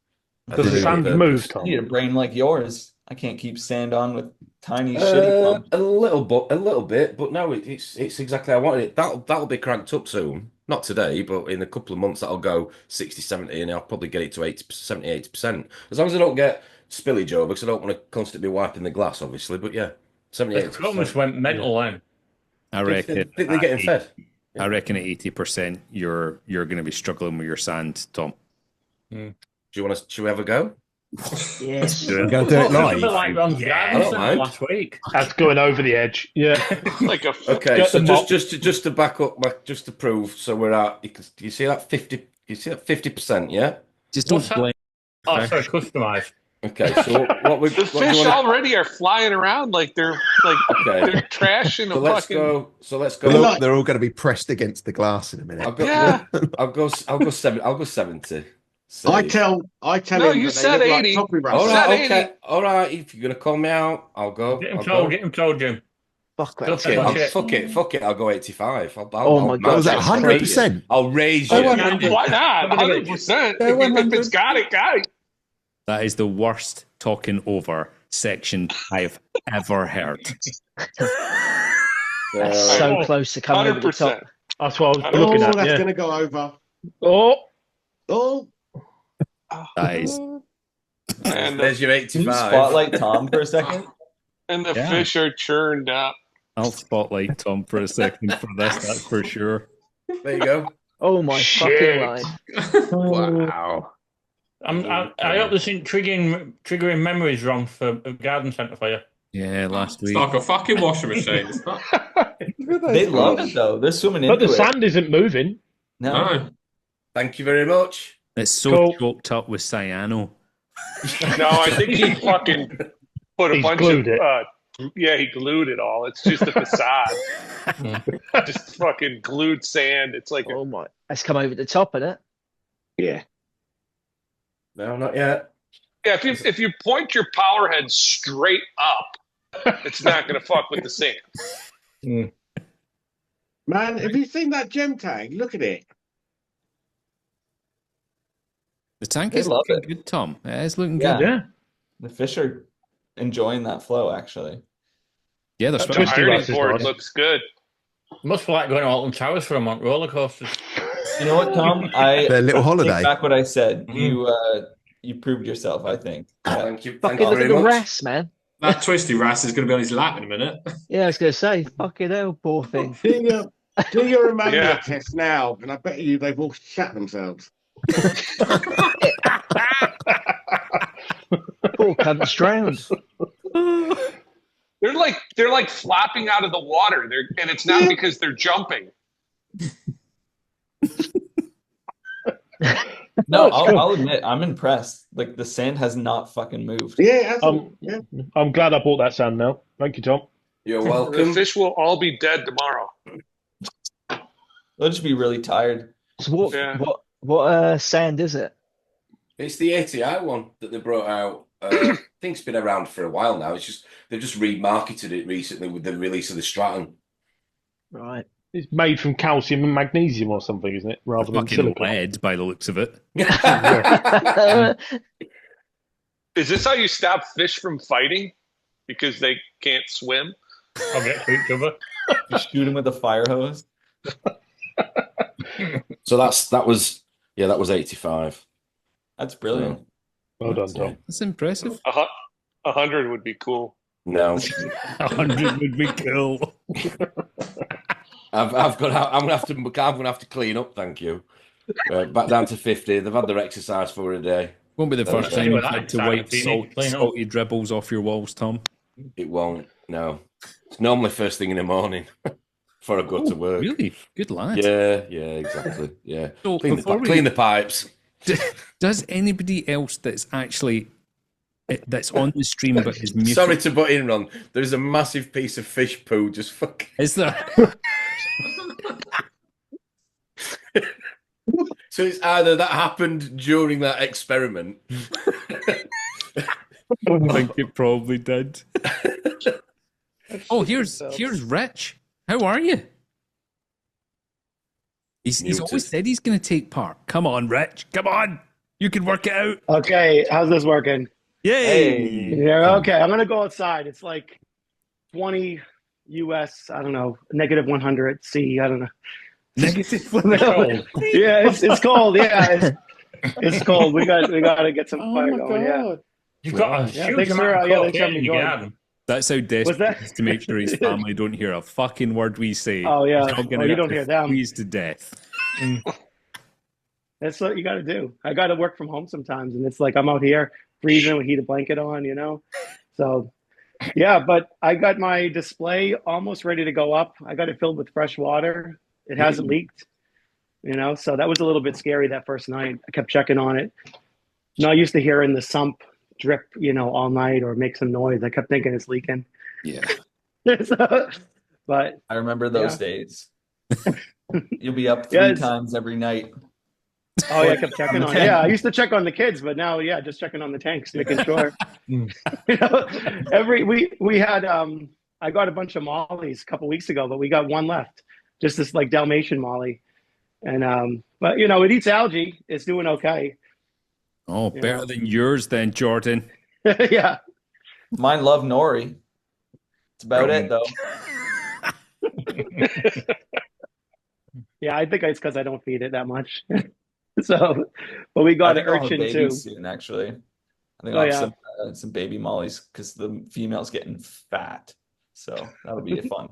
does the sand move, Tom? You need a brain like yours. I can't keep sand on with tiny shitty pumps. A little bit, but no, it's exactly how I wanted it. That'll be cranked up soon. Not today, but in a couple of months that'll go 60, 70, and I'll probably get it to 80, 70, 80%. As long as I don't get spillage over, because I don't want to constantly be wiping the glass, obviously. But yeah, 70, 80%. It almost went mental then. I reckon. Think they're getting fed. I reckon at 80%, you're going to be struggling with your sand, Tom. Do you want to? Should we have a go? Yes. We're going to do it live. Like Ron's I don't mind. last week. That's going over the edge. Yeah. Like a Okay, Get so them up. just to back up, just to prove, so we're at. You see that 50? You see that 50%? Yeah. Just What's don't that? blame. Oh, sorry, customised. Okay, so what we The what do you fish want already are flying around like they're Okay. they're trashing So a let's fucking. go. So let's They're go. all, they're all going to be pressed against the glass in a minute. I'll go. Yeah. I'll go. I'll go 70. I Save. tell No, him you that they said look like 80. toppy All Said right. wrappers. 80. Okay. All right. If you're gonna call me out, I'll go. Get him I'll told. go. Get him told, Jim. Fuck that. Don't Fuck say it. my I'll, shit. fuck it. Fuck it. I'll go 85. Oh I'll my match God, Was that it. that's I'll raise crazy. $100? you. I'll raise Go you. 100. Why not? Look at the 100%. Go If 100. it's got it, got it. That is the worst talking over section I've ever heard. That's so Oh, close to coming over the 100%. top. That's what I was Oh, looking Oh, at. that's Yeah. going to go over. Oh, Oh, That is And There's your Can you 85. spotlight Tom for a second? and the Yeah. fish are churned up. I'll spotlight Tom for a second for this, that's for sure. There you go. Oh my Shit. fucking life. Wow. I hope this isn't triggering memories wrong for a garden centre for you. Yeah, last It's week. like a fucking washing machine. It's not. Look at those They love fish. it though. They're swimming but into the it. sand isn't moving. No. No. Thank you very much. It's so Cool. choked up with cyano. No, I think he fucking put a He's bunch glued of. it. Yeah, he glued it all. It's just a facade. Just fucking glued sand. It's like, Oh my. That's come over the top of it. yeah. No, not yet. Yeah, if you point your power head straight up, it's not going to fuck with the sand. man, have you seen that gem tag? Look at it. The tank They is love looking it. good, Tom. It is looking Yeah. good. Yeah. The fish are enjoying that flow actually. Yeah, they're That The swimming. twisty ironing ras is board nice. looks good. Must be like going to Alton Towers for a month roller coasters. You know what, Tom? I Their little take holiday. back what I said. You proved yourself, I think. Yeah. Thank you. Thank Fucking you look very at the much. rest, man. That twisty ras is going to be on his lap in a minute. Yeah, I was gonna say, fucking hell, poor thing. Do your ammonia Yeah. test now, and I bet you they've all shat themselves. Poor cunt's drowned. They're like flopping out of the water. And it's not because they're jumping. No, I'll admit I'm impressed. Like the sand has not fucking moved. Yeah, yeah. I'm glad I bought that sand now. Thank you, Tom. You're The welcome. fish will all be dead tomorrow. They'll just be really tired. So Yeah. what sand is it? It's the ATI one that they brought out. I think it's been around for a while now. It's just they've just remarketed it recently with the release of the Stratton. Right. It's made from calcium and magnesium or something, isn't it? Rather than Fucking silicon. lead by the looks of it. Is this how you stop fish from fighting? Because they can't swim? I'll get to each other. You shoot them with a fire hose. So that was 85. That's brilliant. Well done, Tom. That's impressive. 100 would be cool. No, 100 would be cool. I'm gonna have to clean up. Thank you. Back down to 50. They've had their exercise for a day. Won't be the first Okay. time you've Well, had to that wipe exciting, clean up. salty dribbles off your walls, Tom. It won't. No, it's normally first thing in the morning before I go to work. Really? Good lad. Yeah, exactly. Yeah, So clean the pipes. Does anybody else that's actually that's on the stream but is muted? Sorry to butt in, Ron. There's a massive piece of fish poo just fucking. Is there? So it's either that happened during that experiment. I think it probably did. Oh, here's Rich. How are you? He's always said he's going to take part. Come on, Rich. Come on. You can work it out. Okay, how's this working? Yay. Yeah, okay. I'm gonna go outside. It's like 20 US, I don't know, negative 100 C, I don't know. Negative cold. Yeah, it's cold. Yeah, it's cold. We got to get some fire going. Yeah. You've got a huge thanks amount for, of thanks for cocaine in your joining. garden. That's how desperate What's that? he is to make sure his family don't hear a fucking word we say. Oh, yeah. He's not gonna Oh, you have don't to hear them. freeze to death. That's what you got to do. I got to work from home sometimes, and it's like I'm out here freezing with heated blanket on, you know. So, yeah, but I got my display almost ready to go up. I got it filled with fresh water. It hasn't leaked, you know. So that was a little bit scary that first night. I kept checking on it. Not used to hearing the sump drip, all night or make some noise. I kept thinking it's leaking. Yeah. But I remember those days. You'll be up Yeah, 3 times every night. Oh yeah, I kept checking the on. tank. Yeah, I used to check on the kids, but now, yeah, just checking on the tanks, making sure. We had I got a bunch of mollies a couple weeks ago, but we got one left, just this like Dalmatian molly, and but it eats algae. It's doing okay. Oh, better than yours then, Jordan. Yeah. Mine love nori. It's about it though. Yeah, I think it's because I don't feed it that much. So, but we got an I'll have urchin babies too. soon, actually. I think Oh, I'll yeah. have some baby mollies because the female's getting fat. So that'll be fun.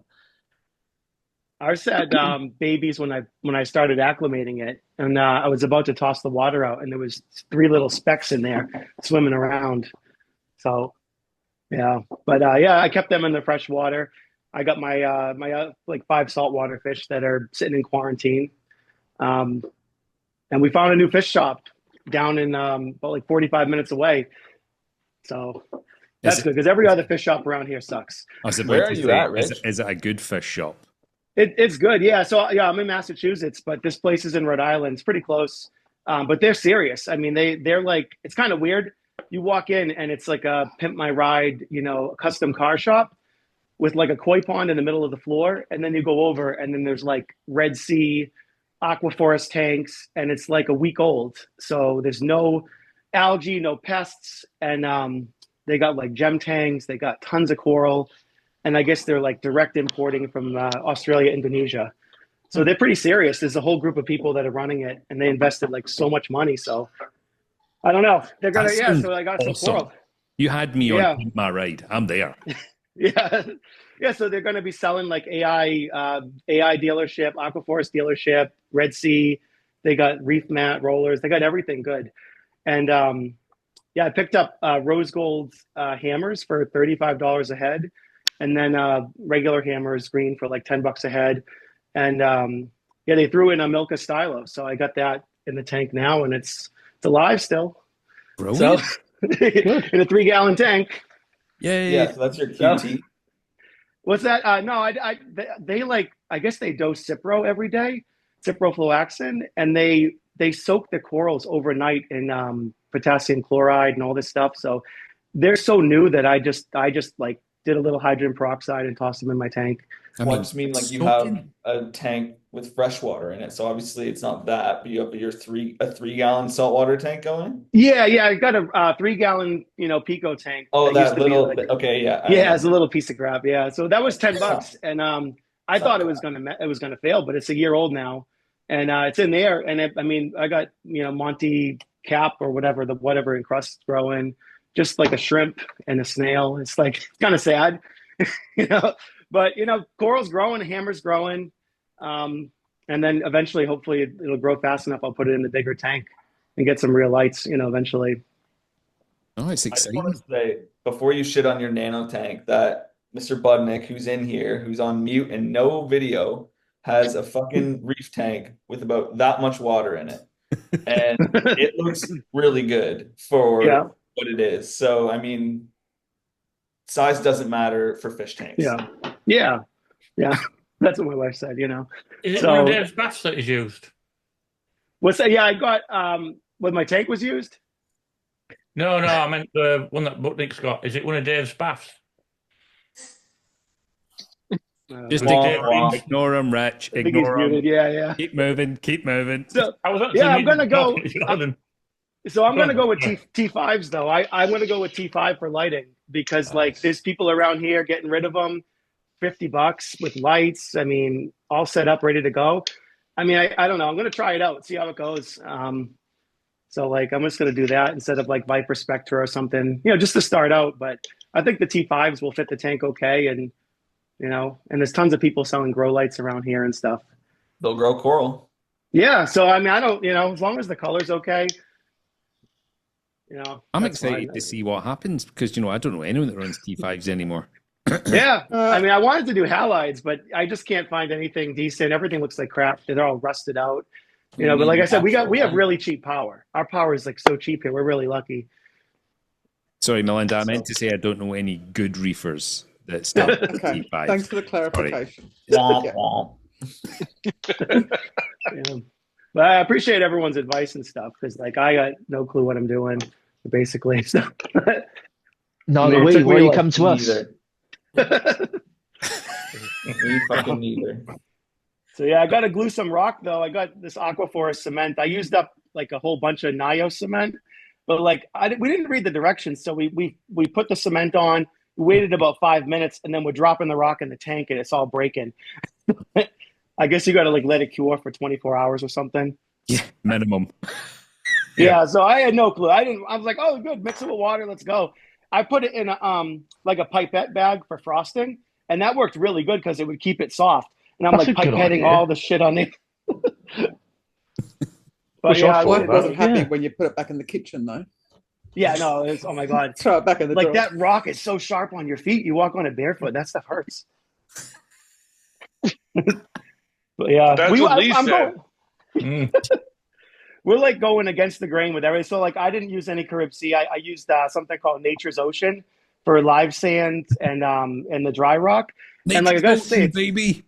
Ours had babies when I started acclimating it, and I was about to toss the water out, and there was 3 little specks in there swimming around. So, yeah, but yeah, I kept them in the fresh water. I got my like 5 saltwater fish that are sitting in quarantine, and we found a new fish shop down in about like 45 minutes away. So that's good because every other fish shop around here sucks. I was about Where to are you say, at, Rich? is it a good fish shop? It's good, yeah. So yeah, I'm in Massachusetts, but this place is in Rhode Island. It's pretty close, but they're serious. I mean, they're like, it's kind of weird. You walk in and it's like a pimp my ride, custom car shop with like a koi pond in the middle of the floor, and then you go over and then there's like Red Sea aquaforest tanks, and it's like a week old. So there's no algae, no pests, and they got like gem tanks. They got tons of coral. And I guess they're like direct importing from Australia, Indonesia. So they're pretty serious. There's a whole group of people that are running it, and they invested like so much money. So I don't know. They're gonna, so I got some coral. You had me on my ride. I'm there. Yeah. Yeah. So they're gonna be selling like AI dealership, Aquaforest dealership, Red Sea. They got reef mat rollers. They got everything good. And yeah, I picked up rose gold hammers for $35 a head. And then regular hammers green for like $10 a head. And yeah, they threw in a Milka stylo. So I got that in the tank now, and it's alive still. Brilliant. So in a 3-gallon tank. Yay. Yeah, so that's your QT. What's that? No, they like, I guess they dose Cipro every day, ciprofloxacin, and they soak the corals overnight in potassium chloride and all this stuff. So they're so new that I just like did a little hydrogen peroxide and tossed them in my tank. I just mean like you have a tank with fresh water in it. So obviously it's not that, but you have a 3-gallon saltwater tank going? Yeah, I got a 3-gallon, Pico tank. Oh, that little, like, okay, yeah. Yeah, it's a little piece of crap. Yeah, so that was $10, and I thought it was gonna fail, but it's a year old now, and it's in there. And I got Monty cap or whatever encrust growing, just like a shrimp and a snail. It's like it's kind of sad, But coral's growing, hammer's growing, and then eventually, hopefully, it'll grow fast enough. I'll put it in the bigger tank and get some real lights. Eventually. Oh, it's exciting. I just want to say before you shit on your nano tank that Mr. Budnick, who's in here, who's on mute and no video, has a fucking reef tank with about that much water in it, and it looks really good for what it is. So I mean, size doesn't matter for fish tanks. Yeah. That's what my wife said. Is it one of Dave's baths that is used? What's that? Yeah, I got when my tank was used. No, I meant the one that Budnick's got. Is it one of Dave's baths? Just ignore him, Rich. Ignore him. Yeah. Keep moving. So I'm gonna go. So I'm gonna go with T5s though. I'm gonna go with T5 for lighting because like there's people around here getting rid of them, $50 with lights. I mean, all set up, ready to go. I mean, I don't know. I'm gonna try it out, see how it goes. So like I'm just gonna do that instead of like Viper Spectra or something, just to start out. But I think the T5s will fit the tank okay, and and there's tons of people selling grow lights around here and stuff. They'll grow coral. Yeah. So I mean, I don't, as long as the color's okay. I'm excited to see what happens because I don't know anyone that runs T5s anymore. Yeah, I mean, I wanted to do halides, but I just can't find anything decent. Everything looks like crap. They're all rusted out. But like I said, we have really cheap power. Our power is like so cheap here. We're really lucky. Sorry, Melinda. I meant to say I don't know any good reefers that start with Okay, T5. thanks for the Sorry. clarification. Womp Yeah. womp. Yeah. But I appreciate everyone's advice and stuff because, like, I got no clue what I'm doing, basically. So, Neither Yeah, it we. took Why me you like come to us? Neither. Me fucking neither. so yeah, I got to glue some rock though. I got this Aquaforest cement. I used up like a whole bunch of Nio cement, but like we didn't read the directions, so we put the cement on. We waited about 5 minutes, and then we're dropping the rock in the tank, and it's all breaking. I guess you got to like let it cure for 24 hours or something. Yeah, minimum. Yeah, so I had no clue. I was like, oh, good, mix it with water, let's go. I put it in a like a pipette bag for frosting, and that worked really good because it would keep it soft. And I'm That's like a good pipetting idea. all the shit on it. But Wish I yeah, thought Wife of wasn't that. happy Yeah. when you put it back in the kitchen, though. yeah, no, it's oh my god, Throw it back in the like drawer. that rock is so sharp on your feet. You walk on it barefoot, that stuff hurts. But yeah, That's what Lee I'm said. going. We're like going against the grain with everything. So like I didn't use any Carib Sea. I used something called Nature's Ocean for live sand and the dry rock. And like I gotta say, baby.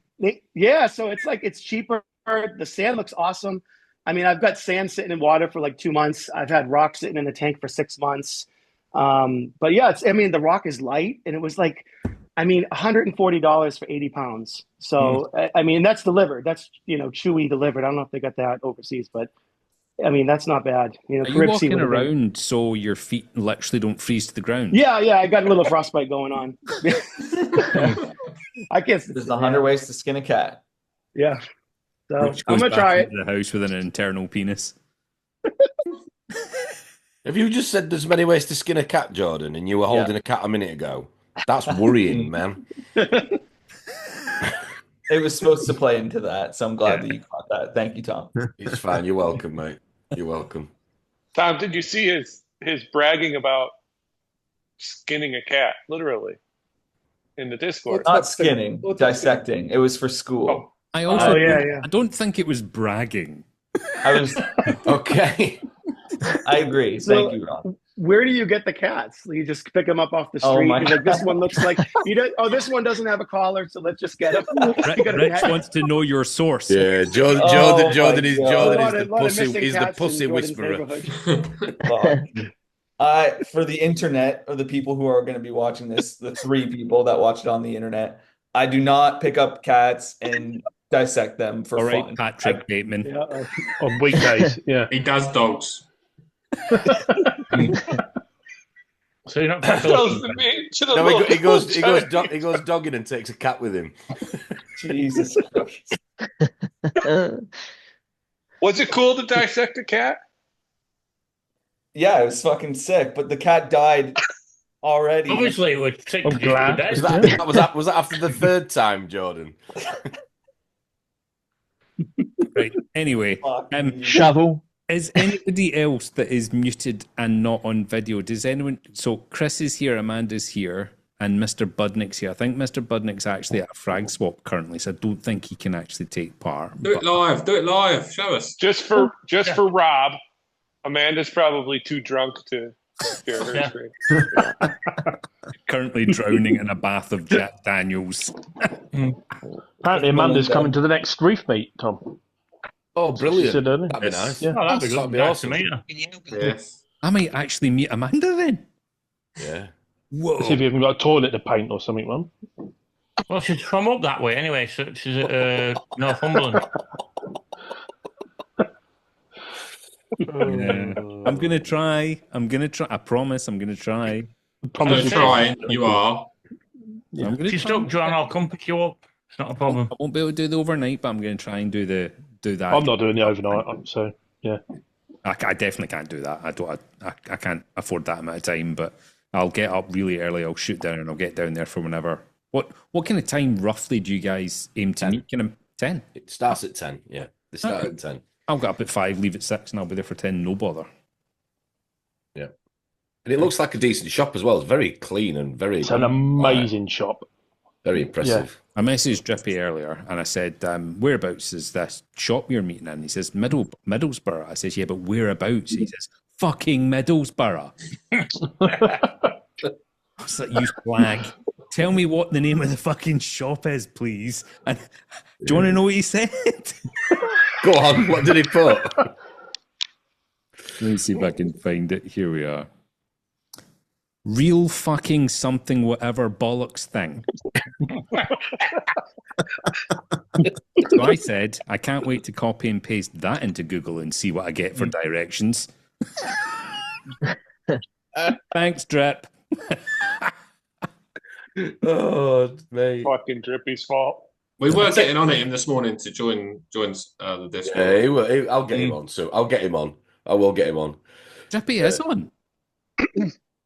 yeah. So it's like it's cheaper. The sand looks awesome. I mean, I've got sand sitting in water for like 2 months. I've had rock sitting in the tank for 6 months. But yeah, I mean, the rock is light, and it was like, I mean, $140 for 80 pounds. So I mean, that's delivered. That's Chewy delivered. I don't know if they got that overseas, but I mean, that's not bad. Are you Carib Sea walking would've been- around so your feet literally don't freeze to the ground? Yeah, I got a little frostbite going on. I guess There's 100 ways to skin a cat. Yeah. So Rich I'm goes gonna back try it. into the house with an internal penis. Have you just said there's many ways to skin a cat, Jordan, and you were holding a cat a minute ago? That's worrying, man. It was supposed to play into that, so I'm glad that you caught that. Thank you, Tom. It's fine. You're welcome, mate. You're welcome. Tom, did you see his bragging about skinning a cat, literally, in the Discord? Not skinning, dissecting. It was for school. I also yeah. I don't think it was bragging. I was okay. I agree. So, Thank you, Ron. Where do you get the cats? You just pick them up off the Oh, street. my You're like, this one looks like this one doesn't have a collar, so let's just get him. Rich wants to know your source. Yeah, Jordan is the pussy. He's the pussy whisperer. For the internet, or the people who are going to be watching this, the 3 people that watch it on the internet, I do not pick up cats and dissect them for All right, fun. Patrick Bateman. Yeah. On weekdays, yeah. He does dogs. So you're not That was the me to the No, little he goes child. dogging and takes a cat with him. Jesus Christ. Was it cool to dissect a cat? Yeah, it was fucking sick, but the cat died already. Obviously, it would take I'm glad. days. Was that after the 3rd time, Jordan? Right. Anyway, Shovel. is anybody else that is muted and not on video? Does anyone? So Chris is here, Amanda's here, and Mr. Budnick's here. I think Mr. Budnick's actually at a frag swap currently, so I don't think he can actually take part. Do it live. Do it live. Show us. Just for Rob, Amanda's probably too drunk to share her screen. Currently drowning in a bath of Jack Daniels. Apparently, Amanda's coming to the next reef meet, Tom. Oh, brilliant. Said earlier. That'd be nice. Yeah. Oh, that'd be good. That'd be Nice awesome. to meet her. Yes. I might actually meet Amanda then. Yeah. Whoa. See if you haven't got a toilet to paint or something, man. Well, she's from up that way anyway, so she's at Northumberland. Yeah. I'm gonna try. I promise. I'm gonna try. I'm trying. You are. I'm gonna If you're try. stuck, John, I'll come pick you up. It's not a problem. I won't be able to do the overnight, but I'm gonna try and do that. I'm not doing the overnight, so yeah. I definitely can't do that. I can't afford that amount of time. But I'll get up really early. I'll shoot down and I'll get down there for whenever. What kind of time roughly do you guys aim to 10. meet? Kind of 10. It starts at 10. Yeah, they start at 10. I'll get up at 5, leave at 6, and I'll be there for 10. No bother. Yeah, and it looks like a decent shop as well. It's very clean and very. It's an amazing shop. Very impressive. I messaged Drippy earlier and I said, whereabouts is this shop you're meeting in? He says, Middlesbrough. I says, yeah, but whereabouts? He says, fucking Middlesbrough. It's like, you slag. Tell me what the name of the fucking shop is, please. And do you want to know what he said? Go on, what did he put? Let me see if I can find it. Here we are. Real fucking something whatever bollocks thing. So I said, I can't wait to copy and paste that into Google and see what I get for directions. Thanks, Drip. Oh, mate. Fucking Drippy's fault. We were getting on it this morning to join the Discord. Yeah, I'll get him on. So I'll get him on. I will get him on. Drippy is on.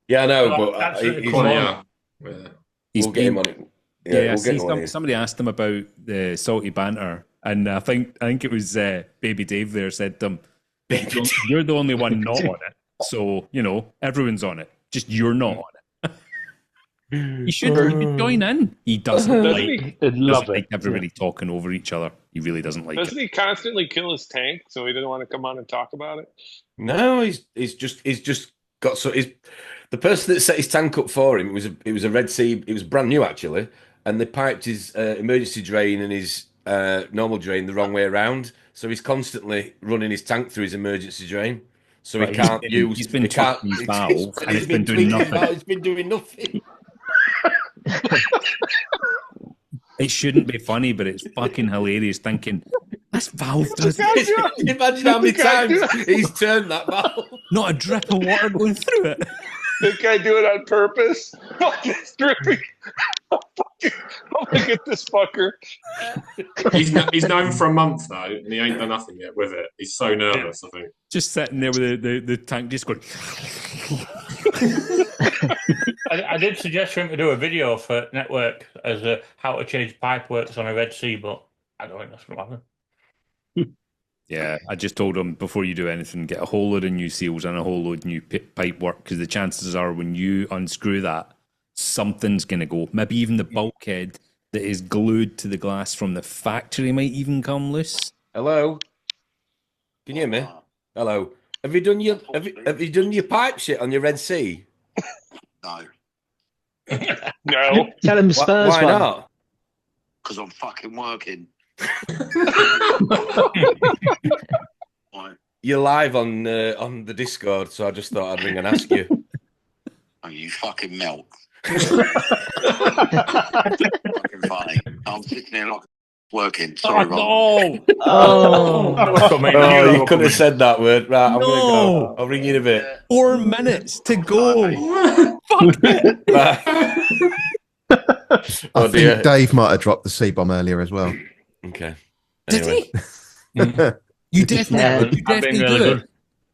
Yeah, I know, Well, but that's he's cool. Yeah. we'll get him on it. Yeah, we'll see, get him on it. somebody asked him about the salty banter, and I think it was Baby Dave there said to him, "You're the only one not on it, so everyone's on it. Just you're not on it." He should join in. He doesn't like everybody talking over each other. He really doesn't like Doesn't it. he constantly kill his tank, so he didn't want to come on and talk about it? No, he's just got the person that set his tank up for him. It was a Red Sea. It was brand new actually, and they piped his emergency drain and his normal drain the wrong way around. So he's constantly running his tank through his emergency drain. So he can't use. He's been tweaking his valve, and it's been doing nothing. It's been doing nothing. It shouldn't be funny, but it's fucking hilarious. Thinking this valve does. Imagine how many times he's turned that valve. Not a drip of water going through it. Think I do it on purpose? Fuck this Drippy. I'm gonna get this fucker. He's known for a month though, and he ain't done nothing yet with it. He's so nervous, I think. Just sitting there with the tank just going. I did suggest for him to do a video for Network as how to change pipe works on a Red Sea, but I don't think that's going to happen. Yeah, I just told him before you do anything, get a whole load of new seals and a whole load of new pipe work, because the chances are when you unscrew that, something's going to go. Maybe even the bulkhead that is glued to the glass from the factory might even come loose. Hello, can you hear me? Hello, have you done your pipe shit on your Red Sea? No. No. Tell him Spurs Why one. not? Because I'm fucking working. You're live on the Discord, so I just thought I'd ring and ask you. Oh, you fucking melt. Fucking funny. I'm sitting there like working. Sorry, Rob. Oh, you couldn't have said that word. Right, I'm gonna go. I'll ring you in a bit. 4 minutes to go. Fuck it. I think Dave might have dropped the C-bomb earlier as well. Okay. Anyway. Did he? You definitely do it.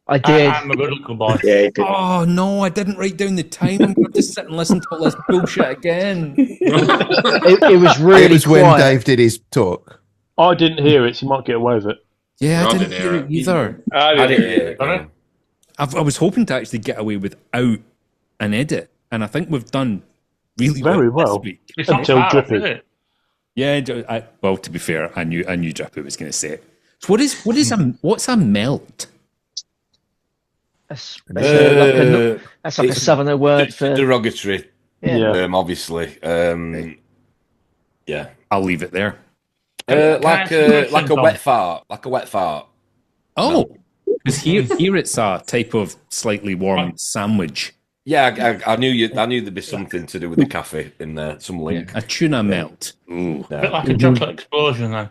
I did. I'm a good little boy. Yeah, oh no, I didn't write down the time. I'm going to just sit and listen to all this bullshit again. it was really It was quiet. when Dave did his talk. I didn't hear it, so you might get away with it. Yeah, I didn't hear it either. I didn't hear it. I was hoping to actually get away without an edit, and I think we've done really Very well well. this week. It's not Until far off, Drippy. is it? Yeah, well, to be fair, I knew Drippy was going to say it. So what's a melt? That's like a southerner word for derogatory. Yeah. Obviously. Yeah. I'll leave it there. Like a wet fart. Like a wet fart. Oh, because here it's a type of slightly warm sandwich. Yeah, I knew there'd be something to do with the cafe in there, some link. A tuna melt. Ooh. A bit like a chocolate explosion, then.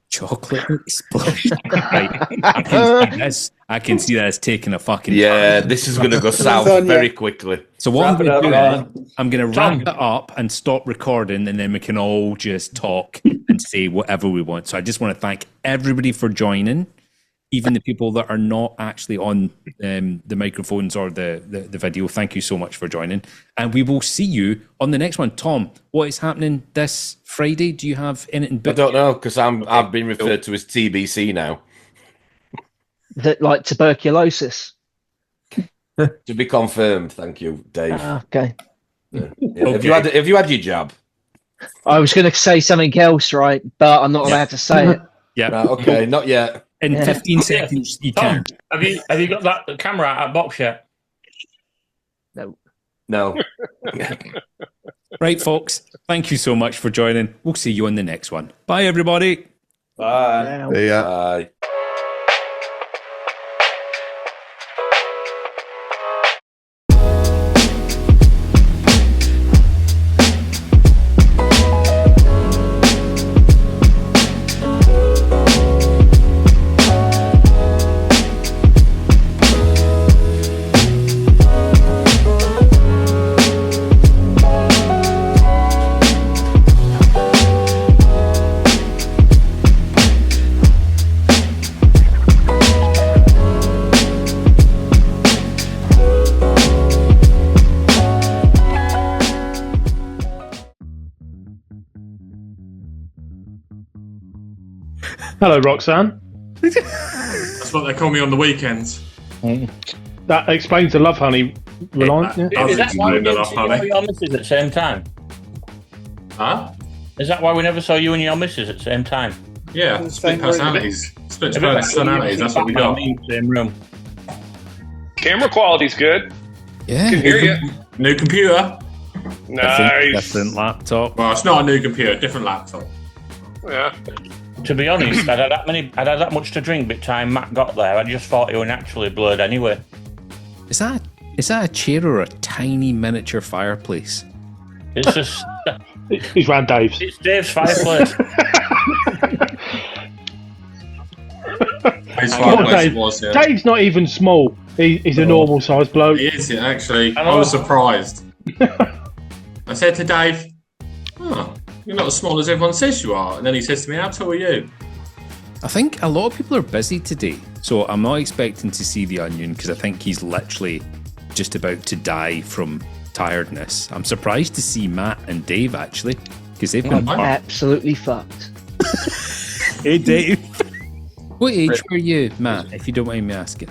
Chocolate explosion. Right. I can see that it's taking a fucking time. This is going to go south very quickly. So what I'm going to do is I'm going to wrap it up and stop recording, and then we can all just talk and say whatever we want. So I just want to thank everybody for joining, even the people that are not actually on the microphones or the video. Thank you so much for joining. And we will see you on the next one. Tom, what is happening this Friday? Do you have anything booked? I don't know, because I've been referred to as TBC now. that like tuberculosis. To be confirmed, thank you, Dave. Okay. Yeah. Have you had your jab? I was going to say something else, right? But I'm not allowed to say it. Yeah. Right, okay, not yet. In 15 seconds, you Tom, can. have you got that camera out at box yet? No. Right, folks. Thank you so much for joining. We'll see you on the next one. Bye, everybody. Bye. See ya. Bye. Hello, Roxanne. That's what they call me on the weekends. That explains the love honey reliance. Yeah. Is that why we explain didn't enough, see you honey. and your missus at the same time? Huh? Is that why we never saw you and your missus at the same time? Yeah, In the split same room. personalities. Split Have you ever personalities, that's what we got. in the same room. Camera quality's good. Yeah. Can hear you. New computer. Nice. Different laptop. Well, it's not a new computer, different laptop. Yeah. To be honest, I'd had that much to drink by the time Matt got there. I just thought he was naturally blurred anyway. Is that a chair or a tiny miniature fireplace? It's just He's round Dave's. it's Dave's fireplace. His Come on, fireplace Dave. was, yeah. Dave's not even small. He's a normal sized bloke. He is, yeah, actually. I I know. was surprised. I said to Dave, oh, you're not as small as everyone says you are. And then he says to me, how tall are you? I think a lot of people are busy today, so I'm not expecting to see the Onion because I think he's literally just about to die from tiredness. I'm surprised to see Matt and Dave actually because they've been. Absolutely fucked. Hey, Dave. What age were you, Matt? If you don't mind me asking.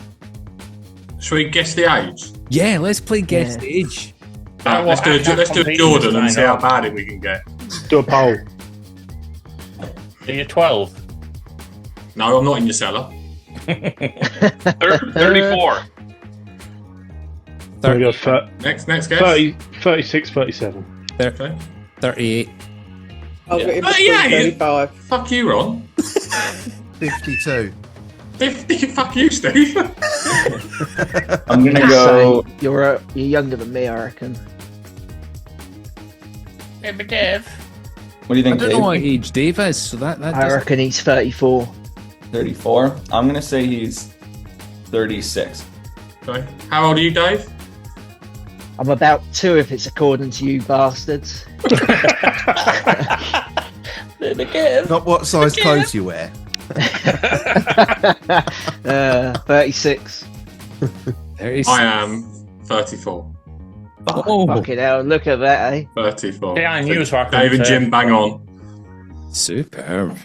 Should we guess the age? Yeah, let's play guess the age. Let's do a Jordan and see how bad it we can get. Do a poll. Are you 12? No, I'm not in your cellar. 34. There we go. Next guess. 30, 36, 37. 38. I'll get in between 38? 35. Fuck you, Ron. 52. 50? Fuck you, Steve. I'm gonna go. You're younger than me, I reckon. Hey, but Dave. What do you I think, don't know Dave? what age Dave is, so that I doesn't- reckon he's 34. 34. I'm gonna say he's 36. Okay. How old are you, Dave? I'm about 2 if it's according to you bastards. Not what size clothes you wear. 36. I am 34. Oh, Fucking hell, look at that, eh? 34. Yeah, I knew so I Dave and Jim bang on. superb.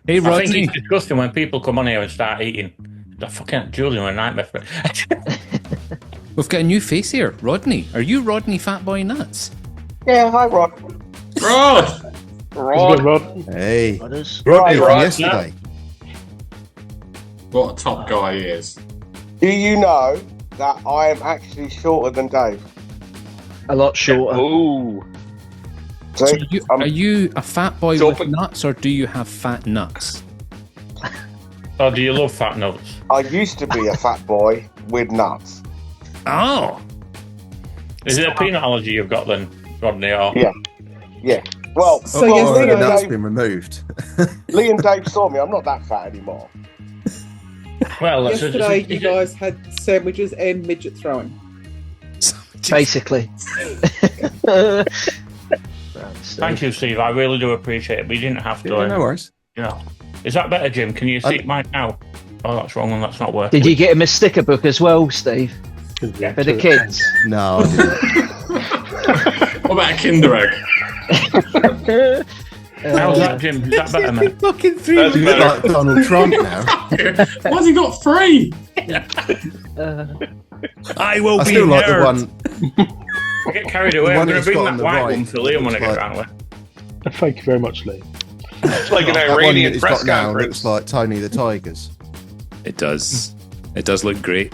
Hey, I think Rodney. it's disgusting when people come on here and start eating. The fucking Julian a nightmare for it. We've got a new face here. Rodney. Are you Rodney Fatboy Nuts? Yeah, hi, Rod. Rod! Rod. Hey. Brothers. Rodney from Rod. yesterday. What a top guy he is. Do you know that I am actually shorter than Dave? A lot shorter. Ooh. So See, are you a fat boy So- with nuts, or do you have fat nuts? Oh, do you love fat nuts? I used to be a fat boy with nuts. Oh, Is it a peanut allergy you've got then, Rodney? Or... Yeah. Yeah. Well, So Oh, yesterday- the nut's been removed. Lee and Dave saw me. I'm not that fat anymore. Well, that's Yesterday, you guys had sandwiches and midget throwing. Basically. Thank you, Steve. I really do appreciate it. We didn't have to. Yeah, no worries. You know. Is that better, Jim? Can you see mine now? Oh, that's wrong, and that's not working. Did you get him a sticker book as well, Steve? For the kids? No, I didn't. What about a Kinder Egg? How's that, Jim? Is that better, mate? fucking three. That's You look better. like Donald Trump now. Why's he got 3? I will I be still like the nerd. one. Get carried away. The I'm one going to that's bring got that on the white right one to Liam when I get looks around with. Thank you very much, Lee. It's like an That one Iranian that he's press got now conference. looks like Tony the Tigers. It does. It does look great.